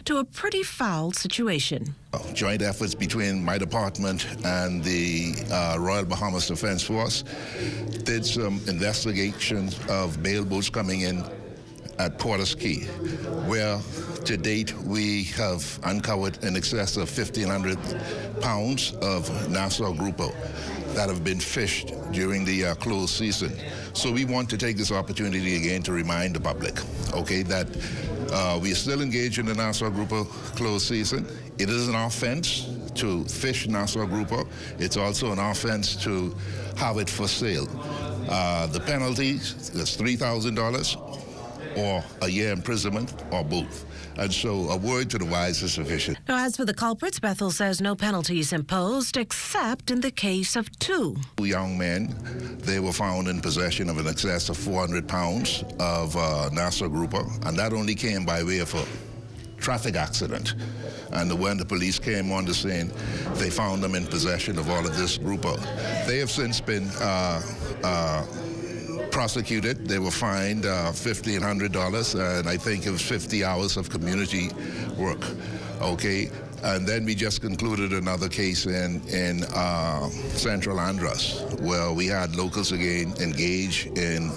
to a pretty foul situation. Joint efforts between my department and the Royal Bahamas Defense Force did some investigations of bail boats coming in at Porter's Key, where to date we have uncovered in excess of 1,500 pounds of Nassau grouper that have been fished during the closed season. So we want to take this opportunity again to remind the public, okay, that we are still engaged in the Nassau grouper closed season. It is an offense to fish Nassau grouper. It's also an offense to have it for sale. The penalty is $3,000. Or a year imprisonment, or both. And so a word to the wise is sufficient. Now, as for the culprits, Bethel says no penalties imposed except in the case of 2 young men. They were found in possession of an excess of 400 pounds of Nassau grouper, and that only came by way of a traffic accident. And when the police came on the scene, they found them in possession of all of this grouper. They have since been prosecuted. They were fined $1,500, and I think it was 50 hours of community work. Okay, and then we just concluded another case in Central Andros, where we had locals again engage in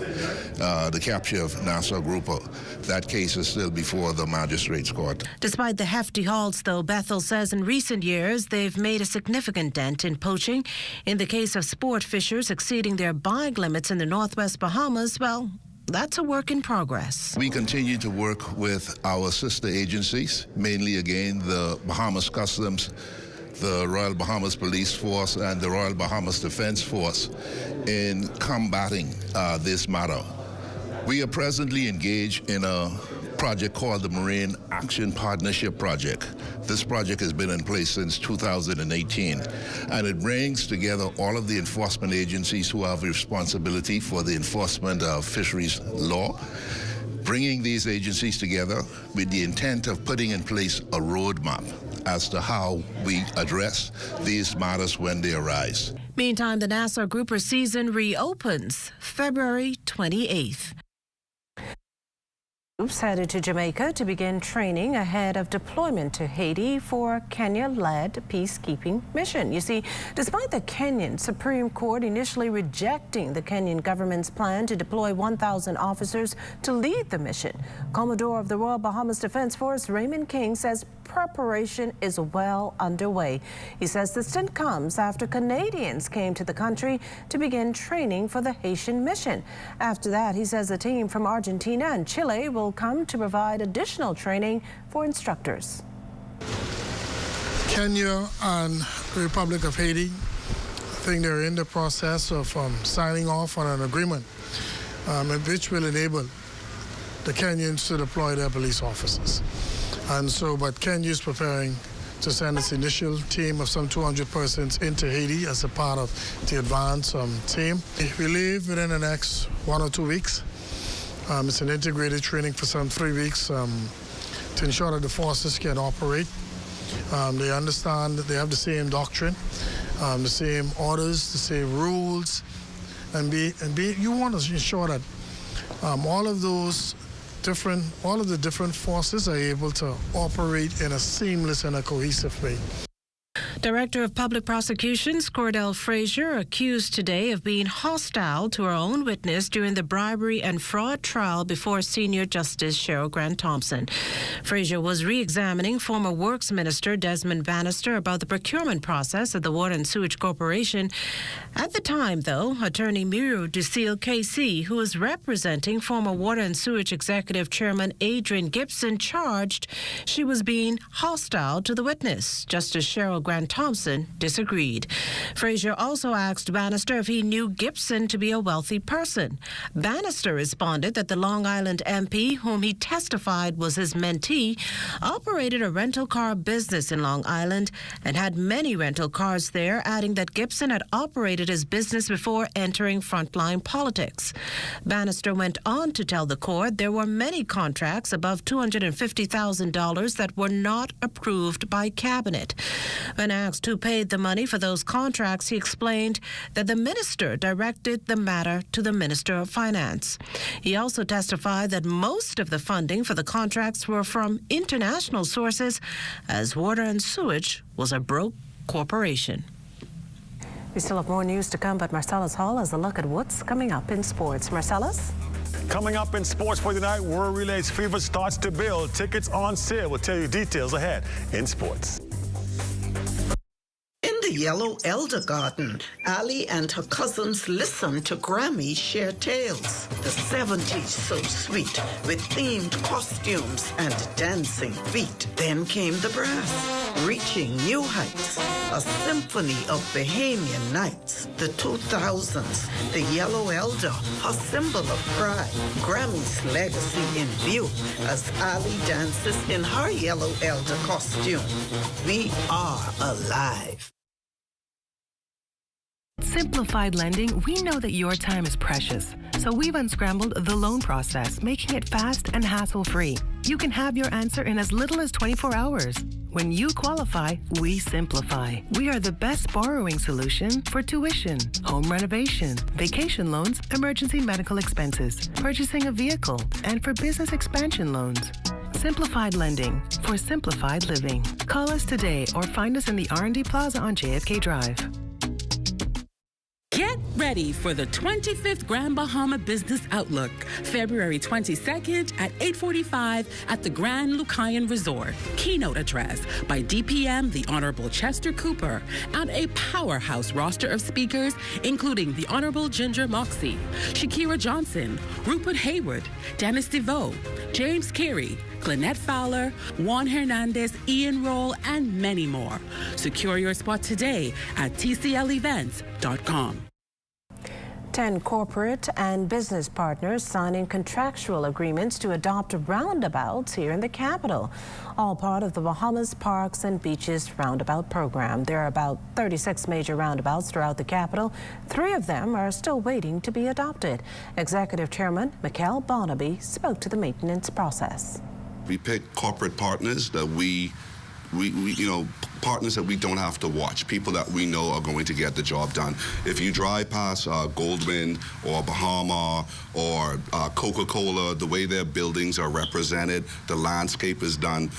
the capture of Nassau grouper. That case is still before the magistrate's court. Despite the hefty hauls, though, Bethel says in recent years they've made a significant dent in poaching. In the case of sport fishers exceeding their buying limits in the Northwest Bahamas, well, that's a work in progress. We continue to work with our sister agencies, mainly again the Bahamas Customs, the Royal Bahamas Police Force, and the Royal Bahamas Defense Force in combating this matter. We are presently engaged in a project called the Marine Action Partnership Project. This project has been in place since 2018, and it brings together all of the enforcement agencies who have responsibility for the enforcement of fisheries law, bringing these agencies together with the intent of putting in place a roadmap as to how we address these matters when they arise. Meantime, the Nassau grouper season reopens February 28th. Groups headed to Jamaica to begin training ahead of deployment to Haiti for a Kenya-led peacekeeping mission. You see, despite the Kenyan Supreme Court initially rejecting the Kenyan government's plan to deploy 1,000 officers to lead the mission, Commodore of the Royal Bahamas Defense Force Raymond King says preparation is well underway. He says the stint comes after Canadians came to the country to begin training for the Haitian mission. After that, he says a team from Argentina and Chile will come to provide additional training for instructors. Kenya and the Republic of Haiti, I think they're in the process of signing off on an agreement which will enable the Kenyans to deploy their police officers. And so, but Kenya is preparing to send its initial team of some 200 persons into Haiti as a part of the advance team. We leave within the next 1 or 2 weeks. It's an integrated training for some 3 weeks to ensure that the forces can operate. They understand that they have the same doctrine, the same orders, the same rules, and you want to ensure that all of the different forces are able to operate in a seamless and a cohesive way. Director of Public Prosecutions Cordell Frazier accused today of being hostile to her own witness during the bribery and fraud trial before Senior Justice Cheryl Grant Thompson. Frazier was re-examining former Works Minister Desmond Bannister about the procurement process at the Water and Sewage Corporation. At the time, though, attorney Muriel Ducille KC, who was representing former Water and Sewage Executive Chairman Adrian Gibson, charged she was being hostile to the witness. Justice Cheryl Grant Thompson disagreed. Frazier also asked Bannister if he knew Gibson to be a wealthy person. Bannister responded that the Long Island MP, whom he testified was his mentee, operated a rental car business in Long Island and had many rental cars there, adding that Gibson had operated his business before entering frontline politics. Bannister went on to tell the court there were many contracts above $250,000 that were not approved by Cabinet. When asked who paid the money for those contracts, he explained that the minister directed the matter to the Minister of Finance. He also testified that most of the funding for the contracts were from international sources, as Water and Sewage was a broke corporation. We still have more news to come, but Marcellus Hall has a look at what's coming up in sports. Marcellus? Coming up in sports for tonight, World Relays fever starts to build. Tickets on sale. We'll tell you details ahead in sports. In the Yellow Elder Garden, Allie and her cousins listen to Grammy share tales. The 70s so sweet, with themed costumes and dancing feet. Then came the brass, reaching new heights. A symphony of Bahamian nights. The 2000s, the Yellow Elder, a symbol of pride. Grammy's legacy in view as Allie dances in her Yellow Elder costume. We are alive. Simplified Lending, we know that your time is precious. So we've unscrambled the loan process, making it fast and hassle-free. You can have your answer in as little as 24 hours. When you qualify, we simplify. We are the best borrowing solution for tuition, home renovation, vacation loans, emergency medical expenses, purchasing a vehicle, and for business expansion loans. Simplified Lending for simplified living. Call us today or find us in the R&D Plaza on JFK Drive. Get ready for the 25th Grand Bahama Business Outlook, February 22nd at 8:45 at the Grand Lucayan Resort. Keynote address by DPM the Honorable Chester Cooper and a powerhouse roster of speakers, including the Honorable Ginger Moxie, Shakira Johnson, Rupert Hayward, Dennis DeVoe, James Carey, Glenette Fowler, Juan Hernandez, Ian Roll, and many more. Secure your spot today at tclevents.com. 10 corporate and business partners signing contractual agreements to adopt roundabouts here in the capital, all part of the Bahamas Parks and Beaches Roundabout program. There are about 36 major roundabouts throughout the capital. 3 of them are still waiting to be adopted. Executive Chairman Mikhail Barnaby spoke to the maintenance process. We pick corporate partners that we partners that we don't have to watch, people that we know are going to get the job done. If you drive past Goldwind or Bahama or Coca-Cola, the way their buildings are represented, the landscape is done,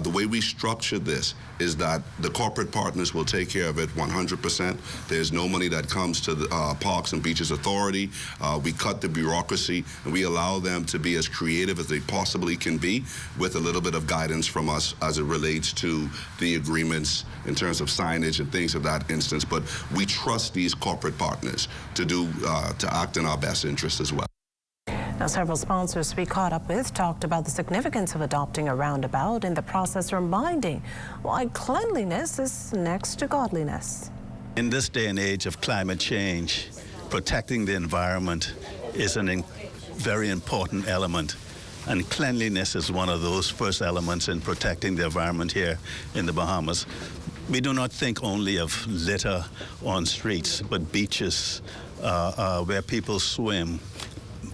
the way we structure this is that the corporate partners will take care of it 100%. There's no money that comes to the Parks and Beaches Authority. We cut the bureaucracy and we allow them to be as creative as they possibly can be with a little bit of guidance from us as it relates to the agreements in terms of signage and things of that instance. But we trust these corporate partners to act in our best interest as well. Now, several sponsors we caught up with talked about the significance of adopting a roundabout, in the process reminding why cleanliness is next to godliness. In this day and age of climate change, protecting the environment is a very important element. And cleanliness is one of those first elements in protecting the environment here in the Bahamas. We do not think only of litter on streets, but beaches where people swim,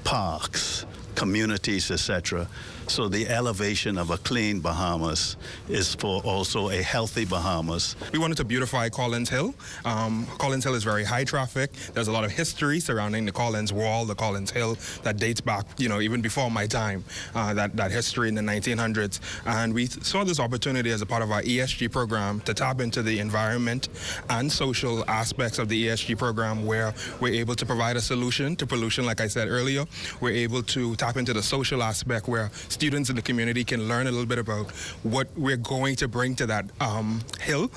parks, communities, etc. So the elevation of a clean Bahamas is for also a healthy Bahamas. We wanted to beautify Collins Hill. Collins Hill is very high traffic. There's a lot of history surrounding the Collins Wall, the Collins Hill, that dates back, even before my time, that history in the 1900s. And we saw this opportunity as a part of our ESG program to tap into the environment and social aspects of the ESG program, where we're able to provide a solution to pollution, like I said earlier. We're able to tap into the social aspect where students in the community can learn a little bit about what we're going to bring to that hill.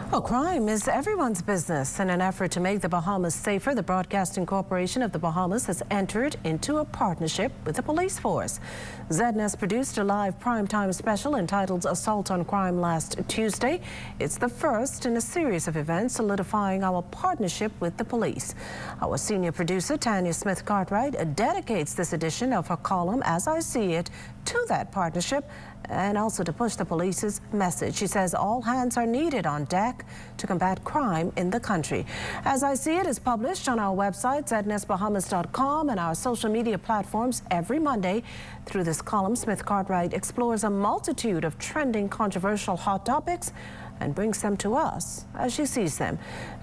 Well, crime is everyone's business. In an effort to make the Bahamas safer, the Broadcasting Corporation of the Bahamas has entered into a partnership with the police force. ZNS produced a live primetime special entitled Assault on Crime last Tuesday. It's the first in a series of events solidifying our partnership with the police. Our senior producer, Tanya Smith-Cartwright, dedicates this edition of her column, As I See It, to that partnership and also to push the police's message. She says all hands are needed on deck to combat crime in the country. As I See It is published on our website, znsbahamas.com, and our social media platforms every Monday. Through this column, Smith-Cartwright explores a multitude of trending, controversial hot topics and brings them to us as she sees them.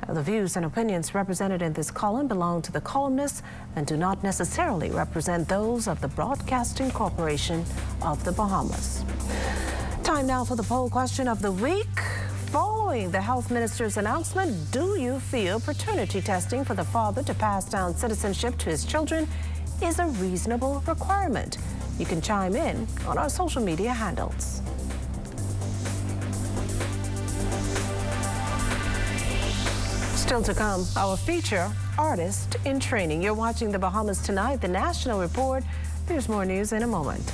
The views and opinions represented in this column belong to the columnists and do not necessarily represent those of the Broadcasting Corporation of the Bahamas. Time now for the poll question of the week. Following the health minister's announcement, do you feel paternity testing for the father to pass down citizenship to his children is a reasonable requirement? You can chime in on our social media handles. Still to come, our feature, Artist in Training. You're watching The Bahamas Tonight, the National Report. There's more news in a moment.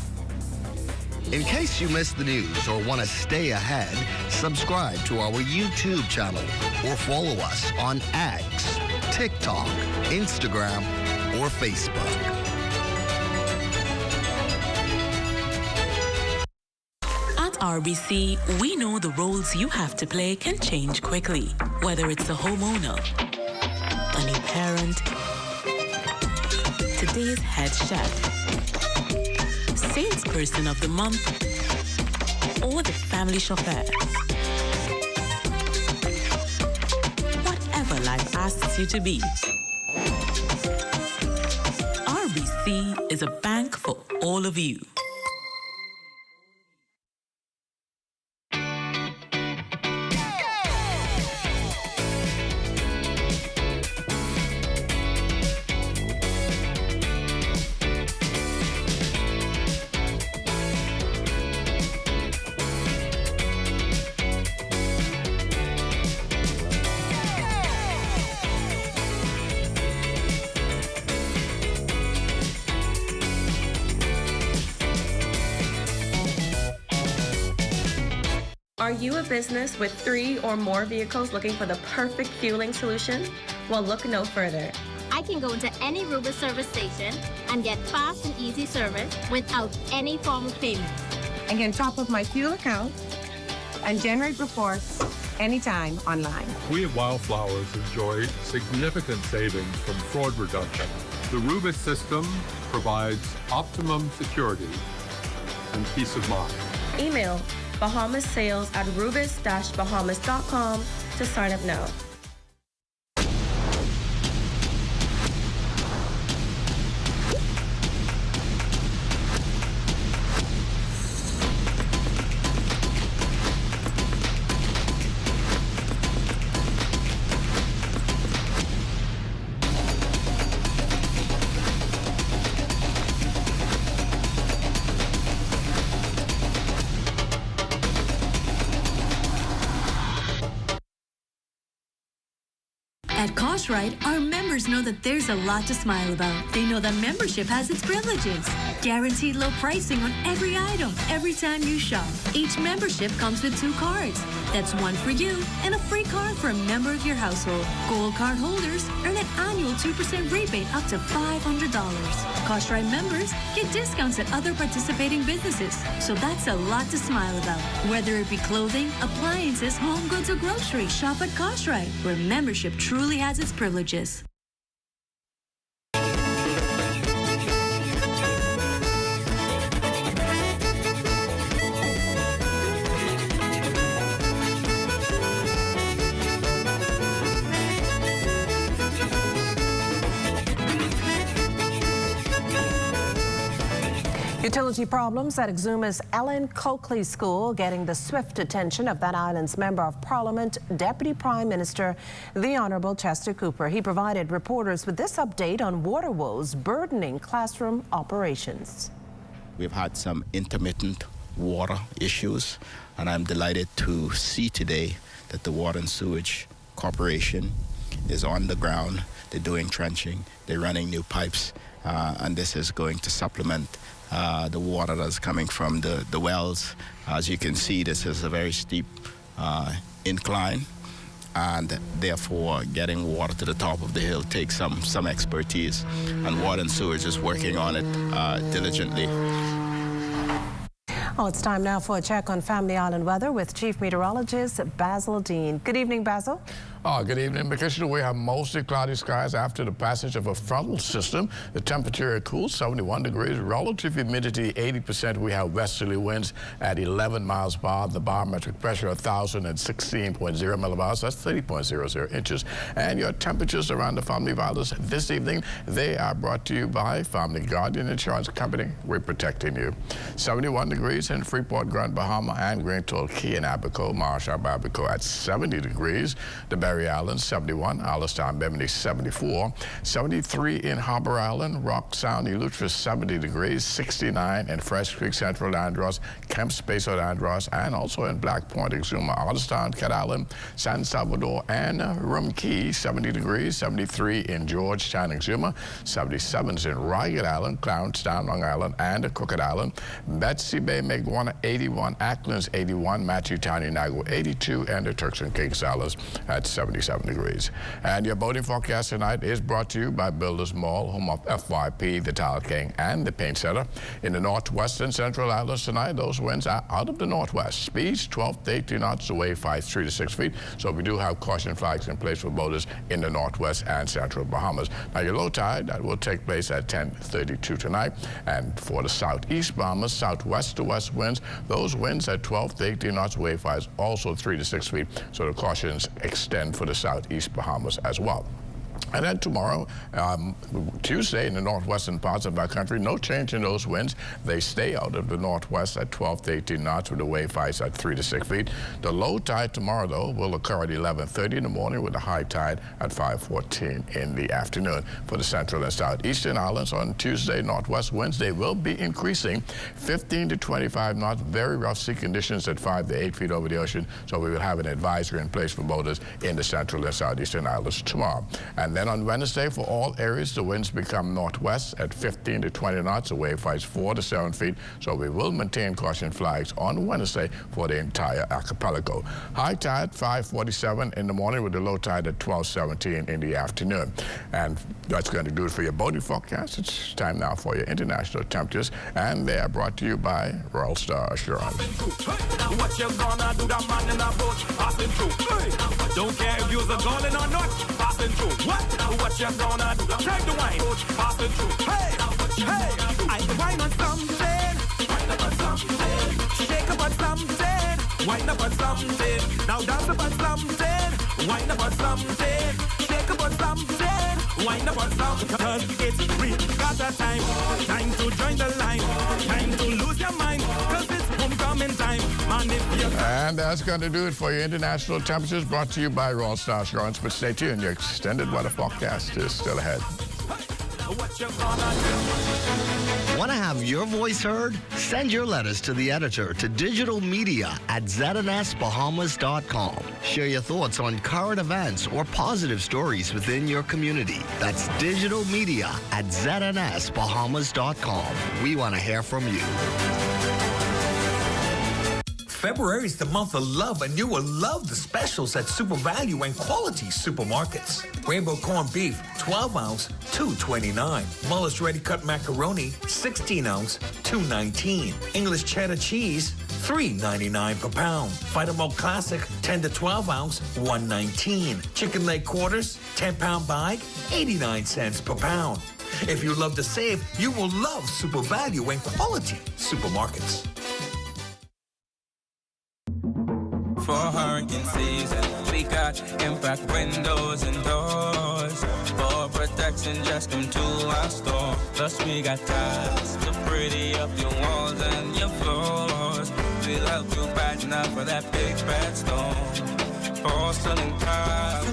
In case you missed the news or want to stay ahead, subscribe to our YouTube channel or follow us on X, TikTok, Instagram, or Facebook. At RBC, we know the roles you have to play can change quickly. Whether it's a homeowner, a new parent, today's head chef, salesperson of the month, or the family chauffeur. Whatever life asks you to be, RBC is a bank for all of you. Are you a business with 3 or more vehicles looking for the perfect fueling solution? Well, look no further. I can go to any Rubis service station and get fast and easy service without any form of payment. I can top up my fuel account and generate reports anytime online. We at Wildflowers enjoy significant savings from fraud reduction. The Rubis system provides optimum security and peace of mind. Email bahamashales@rubis-bahamas.com to sign up now. At Cartwright, our members know that there's a lot to smile about. They know that membership has its privileges. Guaranteed low pricing on every item, every time you shop. Each membership comes with 2 cards. That's one for you and a free card for a member of your household. Gold card holders earn an annual 2% rebate up to $500. Cartwright members get discounts at other participating businesses. So that's a lot to smile about. Whether it be clothing, appliances, home goods, or groceries, shop at Cartwright, where membership truly has its privileges. Utility problems at Exuma's Ellen Coakley School getting the swift attention of that island's Member of Parliament, Deputy Prime Minister, the Honourable Chester Cooper. He provided reporters with this update on water woes burdening classroom operations. We've had some intermittent water issues, and I'm delighted to see today that the Water and Sewage Corporation is on the ground. They're doing trenching, they're running new pipes, and this is going to supplement the water that's coming from the wells. As you can see, this is a very steep incline, and therefore getting water to the top of the hill takes some expertise, and Water and Sewage is working on it diligently. Oh, it's time now for a check on Family Island weather with Chief Meteorologist Basil Dean. Good evening, Basil. Good evening. Because we have mostly cloudy skies after the passage of a frontal system. The temperature cools 71 degrees. Relative humidity 80%. We have westerly winds at 11 miles per hour. The barometric pressure 1,016.0 millibars. That's 30.00 inches. And your temperatures around the Family Islands this evening, they are brought to you by Family Guardian Insurance Company. We're protecting you. 71 degrees in Freeport, Grand Bahama, and Grand Torquay and Abaco, Marshall, Abaco at 70 degrees. The Berry Island, 71, Alistown, Bimini, 74, 73 in Harbor Island, Rock Sound, Eleuthera, 70 degrees, 69 in Fresh Creek, Central Andros, Kemp's Base of Andros, and also in Black Point, Exuma, Alistown, Cat Island, San Salvador, and Rum Key, 70 degrees, 73 in Georgetown, Exuma, 77s in Ragged Island, Clownstown, Long Island, and Crooked Island, Betsy Bay, Meguana, 81, Acklands, 81, Matthew Town, Inago, 82, and the Turks and Caicos Islands at 77 degrees. And your boating forecast tonight is brought to you by Builders Mall, home of FYP, the Tile King, and the Paint Center. In the northwest and central islands tonight, those winds are out of the northwest. Speeds 12 to 18 knots, the wave 3 to 6 feet. So we do have caution flags in place for boaters in the northwest and central Bahamas. Now your low tide, that will take place at 10:32 tonight. And for the southeast Bahamas, southwest to west winds, those winds at 12 to 18 knots, wave also 3 to 6 feet. So the cautions extend for the southeast Bahamas as well. And then tomorrow, Tuesday, in the northwestern parts of our country, no change in those winds. They stay out of the northwest at 12 to 18 knots with the wave heights at 3 to 6 feet. The low tide tomorrow, though, will occur at 11:30 in the morning with the high tide at 5:14 in the afternoon. For the central and southeastern islands on Tuesday, northwest winds, they will be increasing 15 to 25 knots. Very rough sea conditions at 5 to 8 feet over the ocean. So we will have an advisory in place for boaters in the central and southeastern islands tomorrow. And then on Wednesday, for all areas, the winds become northwest at 15 to 20 knots. The wave height is 4 to 7 feet. So we will maintain caution flags on Wednesday for the entire archipelago. High tide 5:47 in the morning with the low tide at 12:17 in the afternoon. And that's going to do it for your boating forecast. It's time now for your international temperatures, and they are brought to you by Royal Star Assurance. What you gonna do, that man in a boat passing through? Hey. Don't care if you're golden or not, passing through. What you gonna do? Take the wine, passing through. Hey, hey, I wine on something, wine up on something, shake up on something, wine up on something. Now dance up on something, wine up on something, shake up on something, wine up on something. Cause it's real, got that time, time to join the line, time to lose your mind, cause it's homecoming time. And that's going to do it for your international temperatures, brought to you by Royal Star Assurance. But stay tuned, your extended weather forecast is still ahead. Want to have your voice heard? Send your letters to the editor to digitalmedia@znsbahamas.com. Share your thoughts on current events or positive stories within your community. That's digitalmedia@znsbahamas.com. We want to hear from you. February is the month of love, and you will love the specials at Super Value and Quality Supermarkets. Rainbow corned beef, 12 ounce, $2.29. Mullis ready cut macaroni, 16 ounce, $2.19. English cheddar cheese, $3.99 per pound. Vitamalt Classic, 10 to 12 ounce, $1.19. Chicken leg quarters, 10-pound bag, 89 cents per pound. If you love to save, you will love Super Value and Quality Supermarkets. For hurricane season, we got impact windows and doors. For protection, just come to our store. Plus we got tiles to pretty up your walls and your floors. We'll help you brighten up for that big bad storm. Porcelain tiles,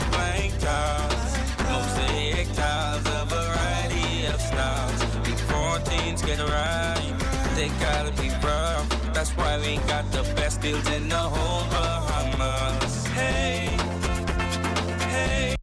blank tiles, mosaic tiles, a variety of styles. Before teens get right, they gotta be rough. That's why we got the best deals in the whole Bahamas. Hey, hey.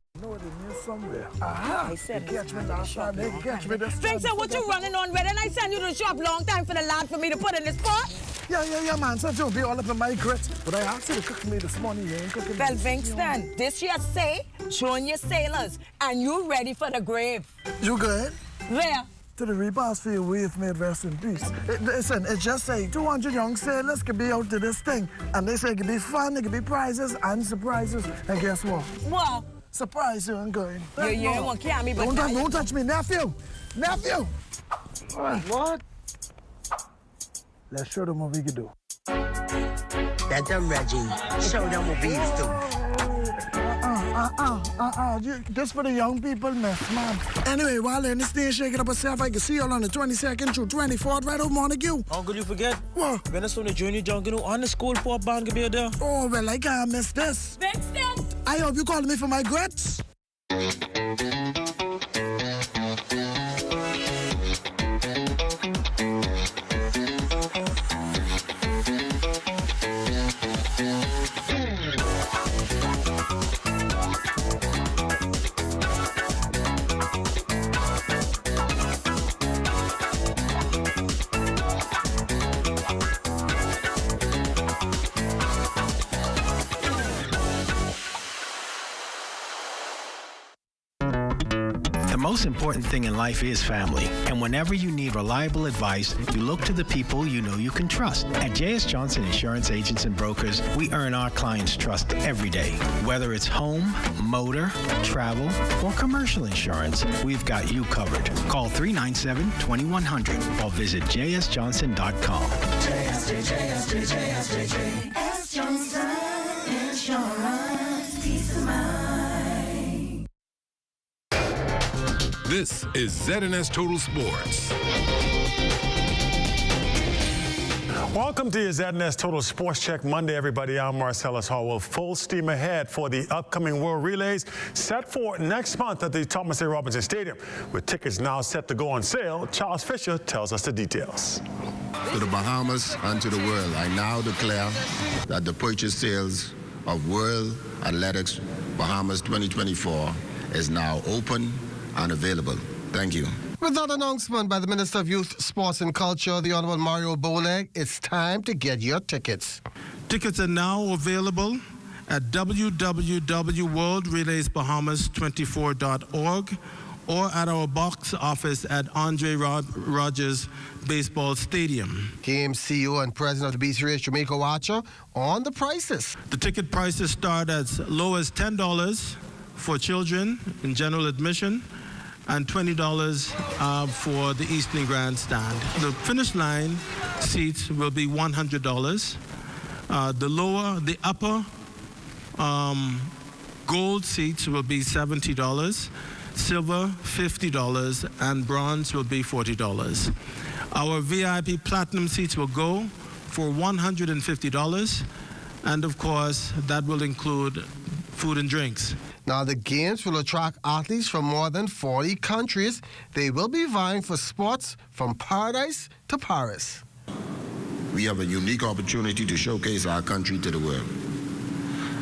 Somewhere. Aha! I said catch me last time. They catch me this time. Vincent, what you running on with? And I sent you to the shop long time for the lad for me to put in this pot. Yeah, man. So you'll be all up in my grit. But I asked you to cook me this morning. You ain't cooking me. Well, Vincent, this year say, join your sailors, and you ready for the grave. You good? Where? To the repast for your wave made rest in peace. Listen, it just say 200 young sailors could be out to this thing. And they say it could be fun, it could be prizes and surprises. And guess what? What? Surprise you and going. You won't carry me, but don't touch me, nephew! Nephew! What? Let's show them what we can do. Let them, Reggie. Show them what we can do. Just for the young people, man. Anyway, while in the stage shaking up herself, I can see y'all on the 22nd through 24th right over Montague. Uncle, you forget? What? When it's on the junior jungle, on the school pop band can be there. Oh, well, I can't miss this. Vincent! I hope you calling me for my grits. The most important thing in life is family. And whenever you need reliable advice, you look to the people you know you can trust. At J.S. Johnson Insurance Agents and Brokers, we earn our clients' trust every day. Whether it's home, motor, travel, or commercial insurance, we've got you covered. Call 397-2100 or visit jsjohnson.com. JS Johnson Insurance, peace of mind. This is ZNS Total Sports. Welcome to your ZNS Total Sports Check Monday, everybody. I'm Marcellus Hall. Full steam ahead for the upcoming World Relays set for next month at the Thomas A. Robinson Stadium. With tickets now set to go on sale, Charles Fisher tells us the details. To the Bahamas and to the world, I now declare that the purchase sales of World Athletics Bahamas 2024 is now open and available. Thank you. With that announcement by the Minister of Youth, Sports and Culture, the Honorable Mario Bowleg, it's time to get your tickets. Tickets are now available at www.worldrelaysbahamas24.org or at our box office at Andre Rogers Baseball Stadium. Game CEO and President of the BC Race, Jamaica Watcher, on the prices. The ticket prices start as low as $10 for children in general admission and $20 for the Eastern Grandstand. The finish line seats will be $100. The upper gold seats will be $70. Silver, $50, and bronze will be $40. Our VIP platinum seats will go for $150, and of course, that will include food and drinks. Now, the games will attract athletes from more than 40 countries. They will be vying for spots from paradise to Paris. We have a unique opportunity to showcase our country to the world.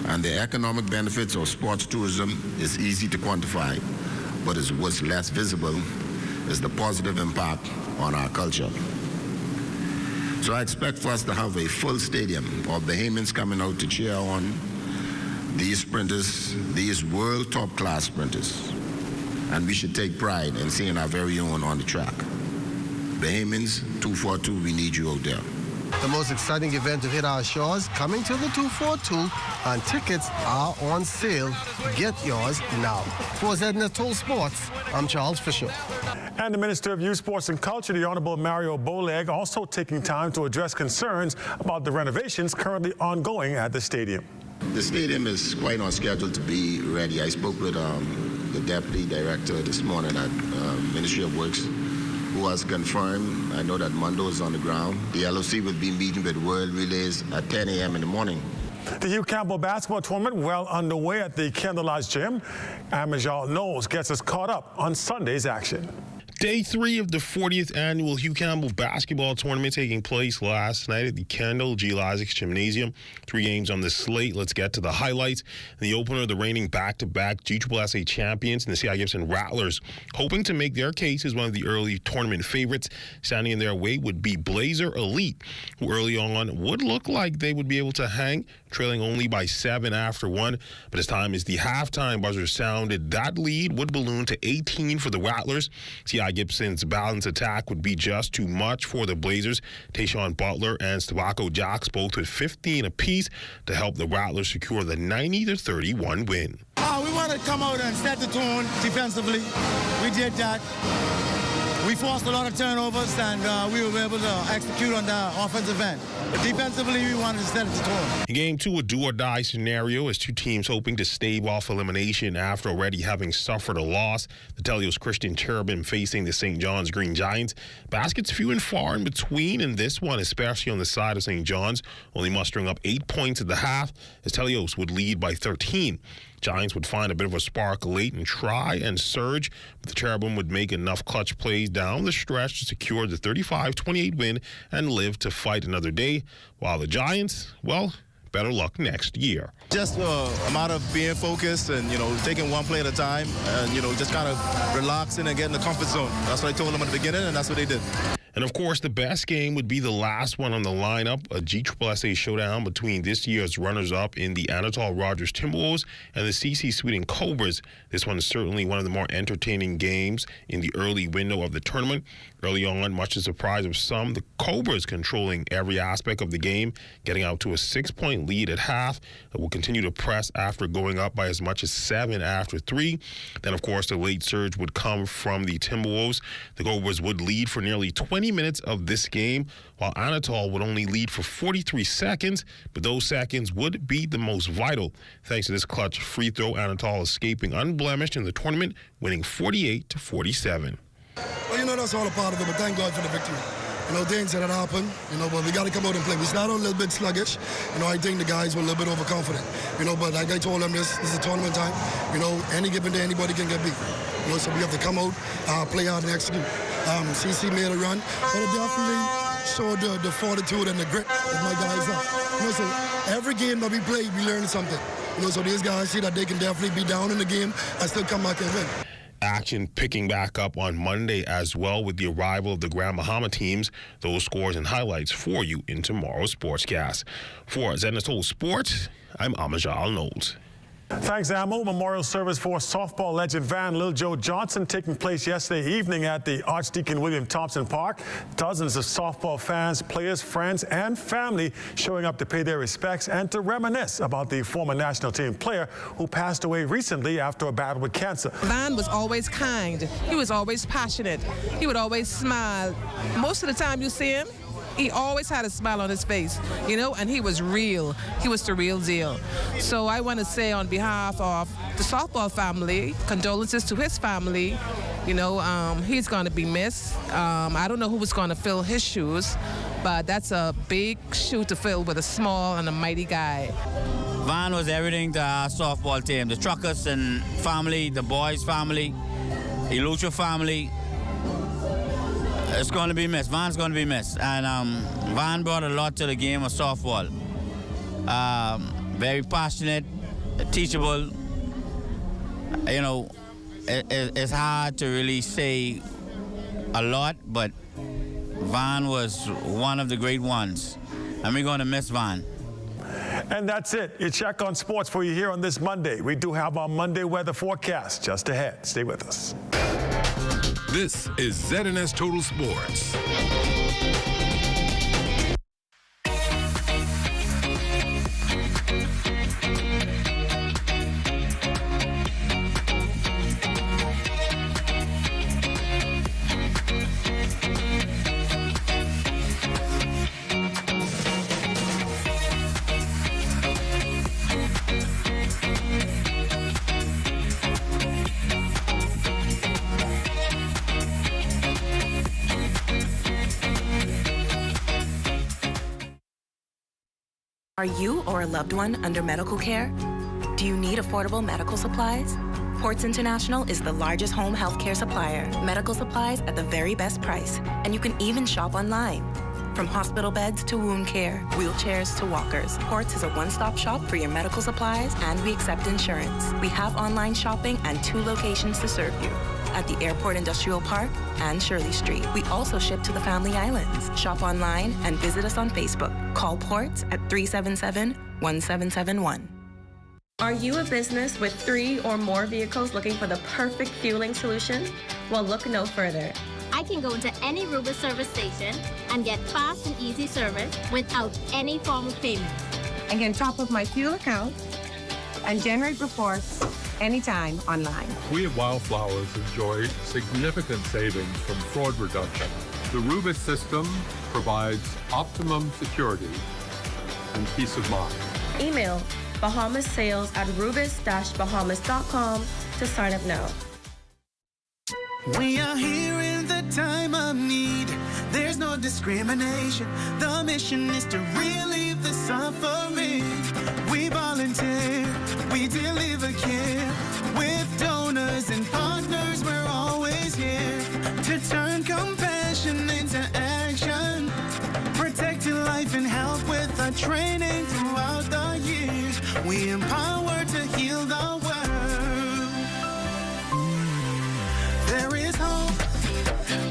And the economic benefits of sports tourism is easy to quantify, but what's less visible is the positive impact on our culture. So I expect for us to have a full stadium of Bahamians coming out to cheer on these sprinters, these world top-class sprinters. And we should take pride in seeing our very own on the track. Bahamians, 242, we need you out there. The most exciting event to hit our shores coming to the 242, and tickets are on sale. Get yours now. For ZNS Total Sports, I'm Charles Fisher. And the Minister of Youth, Sports and Culture, the Honorable Mario Bowleg, also taking time to address concerns about the renovations currently ongoing at the stadium. The stadium is quite on schedule to be ready. I spoke with the Deputy Director this morning at Ministry of Works, who has confirmed. I know that Mondo is on the ground. The LOC will be meeting with World Relays at 10 a.m. in the morning. The Hugh Campbell basketball tournament well underway at the Candlelight Gym. Amajal Knowles gets us caught up on Sunday's action. Day 3 of the 40th annual Hugh Campbell basketball tournament taking place last night at the Kendall G. Isaacs Gymnasium. 3 games on the slate. Let's get to the highlights. In the opener, the reigning back-to-back GSSA champions and the C.I. Gibson Rattlers, hoping to make their case as one of the early tournament favorites. Standing in their way would be Blazer Elite, who early on would look like they would be able to hang, trailing only by 7 after 1. But as time as the halftime buzzer sounded, that lead would balloon to 18 for the Rattlers. C.I. Gibson's balanced attack would be just too much for the Blazers. Tayshawn Butler and Stavako Jocks both with 15 apiece to help the Rattlers secure the 90-31 win. We want to come out and set the tone defensively. We did that. We forced a lot of turnovers, and we were able to execute on the offensive end. But defensively, we wanted to set the tone. In game 2, a do-or-die scenario as 2 teams hoping to stave off elimination after already having suffered a loss. The Telios Christian Cherubim facing the St. John's Green Giants. Baskets few and far in between in this one, especially on the side of St. John's, only mustering up 8 points at the half as Telios would lead by 13. Giants would find a bit of a spark late and try and surge, but the Cherubim would make enough clutch plays down the stretch to secure the 35-28 win and live to fight another day, while the Giants, well, better luck next year. Just a matter of being focused and, taking one play at a time and, just kind of relaxing and getting the comfort zone. That's what I told them at the beginning, and that's what they did. And, of course, the best game would be the last one on the lineup, a GSSA showdown between this year's runners-up in the Anatole Rogers Timberwolves and the CC Sweeting Cobras. This one is certainly one of the more entertaining games in the early window of the tournament. Early on, much to the surprise of some, the Cobras controlling every aspect of the game, getting out to a 6-point lead at half. It will continue to press after going up by as much as 7 after 3. Then, of course, the late surge would come from the Timberwolves. The Cobras would lead for nearly 20 minutes of this game, while Anatole would only lead for 43 seconds, but those seconds would be the most vital. Thanks to this clutch free throw, Anatole escaping unblemished in the tournament, winning 48-47. Well, that's all a part of it, but thank God for the victory. Things that happened, but we got to come out and play. We started a little bit sluggish. I think the guys were a little bit overconfident. But like I told them, this is a tournament time. Any given day, anybody can get beat. So we have to come out, play out and execute. CC made a run, but it definitely showed the fortitude and the grit of my guys up. So every game that we play, we learn something. So these guys see that they can definitely be down in the game and still come back and win. Action picking back up on Monday as well with the arrival of the Grand Bahama teams. Those scores and highlights for you in tomorrow's Sportscast. For ZNS Total Sports, I'm Amajal Knowles. Thanks, Amo. Memorial service for softball legend Van Lil Joe Johnson taking place yesterday evening at the Archdeacon William Thompson Park. Dozens of softball fans, players, friends, and family showing up to pay their respects and to reminisce about the former national team player who passed away recently after a battle with cancer. Van was always kind. He was always passionate. He would always smile. Most of the time you see him, he always had a smile on his face, and he was real. He was the real deal. So I want to say on behalf of the softball family, condolences to his family. He's going to be missed. I don't know who was going to fill his shoes, but that's a big shoe to fill with a small and a mighty guy. Van was everything to our softball team. The Truckers and family, the boys family, Ilucha family. It's going to be missed. Van's going to be missed. And Van brought a lot to the game of softball. Very passionate, teachable. It's hard to really say a lot, but Van was one of the great ones. And we're going to miss Van. And that's it. Your check on sports for you here on this Monday. We do have our Monday weather forecast just ahead. Stay with us. This is ZNS Total Sports. Are you or a loved one under medical care? Do you need affordable medical supplies? Ports International is the largest home health care supplier. Medical supplies at the very best price. And you can even shop online. From hospital beds to wound care, wheelchairs to walkers, Ports is a one-stop shop for your medical supplies, and we accept insurance. We have online shopping and 2 locations to serve you, at the Airport Industrial Park and Shirley Street. We also ship to the Family Islands. Shop online and visit us on Facebook. Call Ports at 377-1771. Are you a business with 3 or more vehicles looking for the perfect fueling solution? Well, look no further. I can go into any Rubis service station and get fast and easy service without any form of payment. I can top up my fuel account and generate reports anytime online. We at Wildflowers enjoy significant savings from fraud reduction. The Rubis system provides optimum security and peace of mind. Email bahamashales@rubis-bahamas.com to sign up now. We are here in the time of need. There's no discrimination. The mission is to relieve the suffering. We volunteer, we deliver care. With donors and partners, we're always here to turn compassion into action. Protecting life and health with our training throughout the years. We empower to heal the world. There is hope,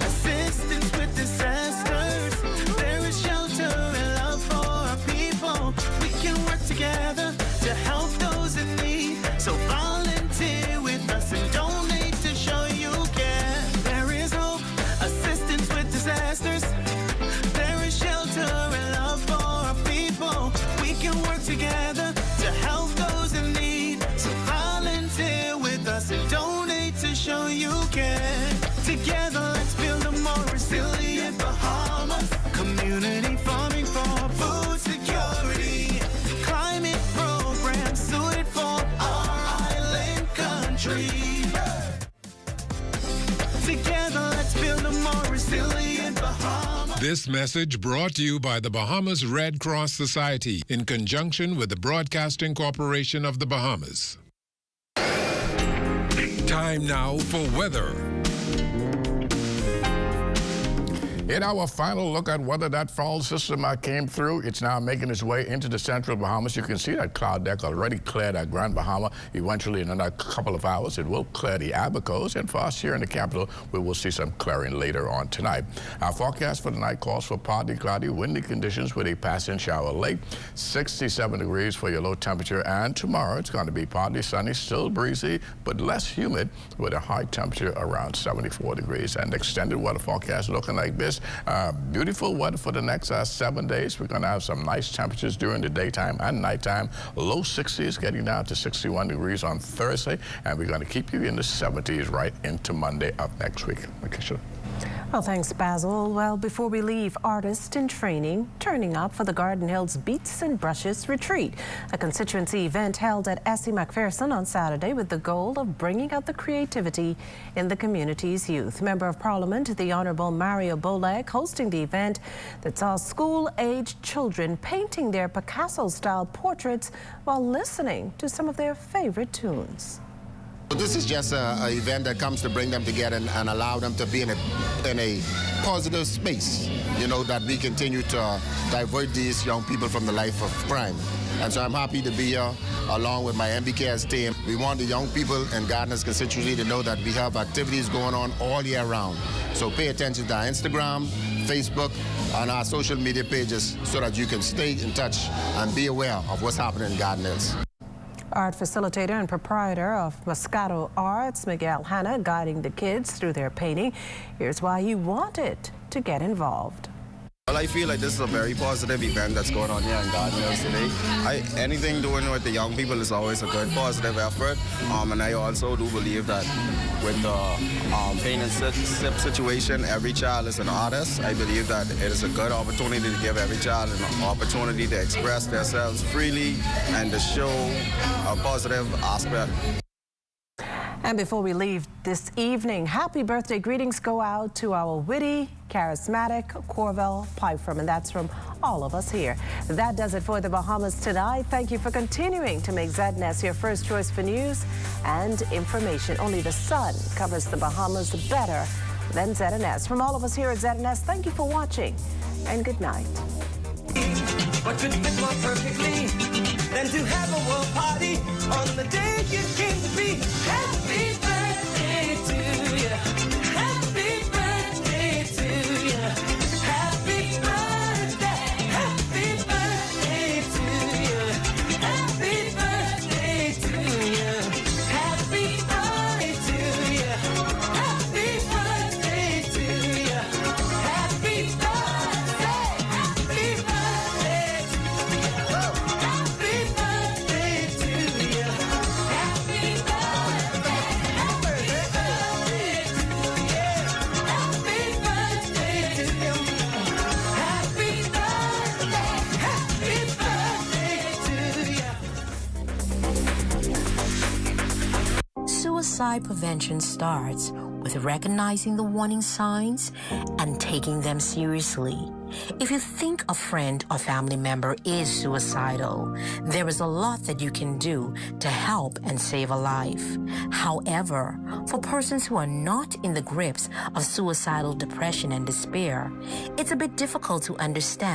assistance with disasters. There is shelter and love for our people. We can work together to help those in need. So volunteer with us and donate to show you care. There is hope, assistance with disasters. There is shelter and love for our people. We can work together to help those in need. So volunteer with us and donate to show you care. Together, let's build a more resilient Bahamas. Community farming for food security. Climate programs suited for our island country. Together, let's build a more resilient Bahamas. This message brought to you by the Bahamas Red Cross Society in conjunction with the Broadcasting Corporation of the Bahamas. Time now for weather. In our final look at whether that fall system came through, it's now making its way into the central Bahamas. You can see that cloud deck already cleared at Grand Bahama. Eventually, in another couple of hours, it will clear the Abacos. And for us here in the capital, we will see some clearing later on tonight. Our forecast for the night calls for partly cloudy, windy conditions with a passing shower late. 67 degrees for your low temperature. And tomorrow, it's going to be partly sunny, still breezy, but less humid with a high temperature around 74 degrees. And extended weather forecast looking like this. Beautiful weather for the next 7 days. We're going to have some nice temperatures during the daytime and nighttime. Low 60s, getting down to 61 degrees on Thursday. And we're going to keep you in the 70s right into Monday of next week. Okay, sure. Well, thanks, Basil. Well, before we leave, artists in training turning up for the Garden Hills Beats and Brushes Retreat, a constituency event held at S.E. McPherson on Saturday with the goal of bringing out the creativity in the community's youth. Member of Parliament, the Honourable Mario Bolek, hosting the event that saw school-aged children painting their Picasso-style portraits while listening to some of their favorite tunes. This is just an event that comes to bring them together and allow them to be in a positive space, you know, that we continue to divert these young people from the life of crime. And so I'm happy to be here along with my MBKS team. We want the young people in Gardeners constituency to know that we have activities going on all year round. So pay attention to our Instagram, Facebook, and our social media pages so that you can stay in touch and be aware of what's happening in Gardeners. Art facilitator and proprietor of Moscato Arts, Miguel Hanna, guiding the kids through their painting. Here's why he wanted to get involved. Well, I feel like this is a very positive event that's going on here in Garden Hills today. Anything doing with the young people is always a good positive effort. And I also do believe that with the pain and sip situation, every child is an artist. I believe that it is a good opportunity to give every child an opportunity to express themselves freely and to show a positive aspect. And before we leave this evening, happy birthday greetings go out to our witty, charismatic Corvell Pipefrom, and that's from all of us here. That does it for the Bahamas tonight. Thank you for continuing to make ZNS your first choice for news and information. Only the sun covers the Bahamas better than ZNS. From all of us here at ZNS, thank you for watching and good night. What could fit more perfectly than to have a world party on the day you came to be? Happy birthday to you. Happy birthday to you. Happy birthday. Happy birthday to you. Happy birthday to you. Happy birthday to you. Happy birthday to you. Happy birthday. Happy birthday. Suicide prevention starts with recognizing the warning signs and taking them seriously. If you think a friend or family member is suicidal, there is a lot that you can do to help and save a life. However, for persons who are not in the grips of suicidal depression and despair, it's a bit difficult to understand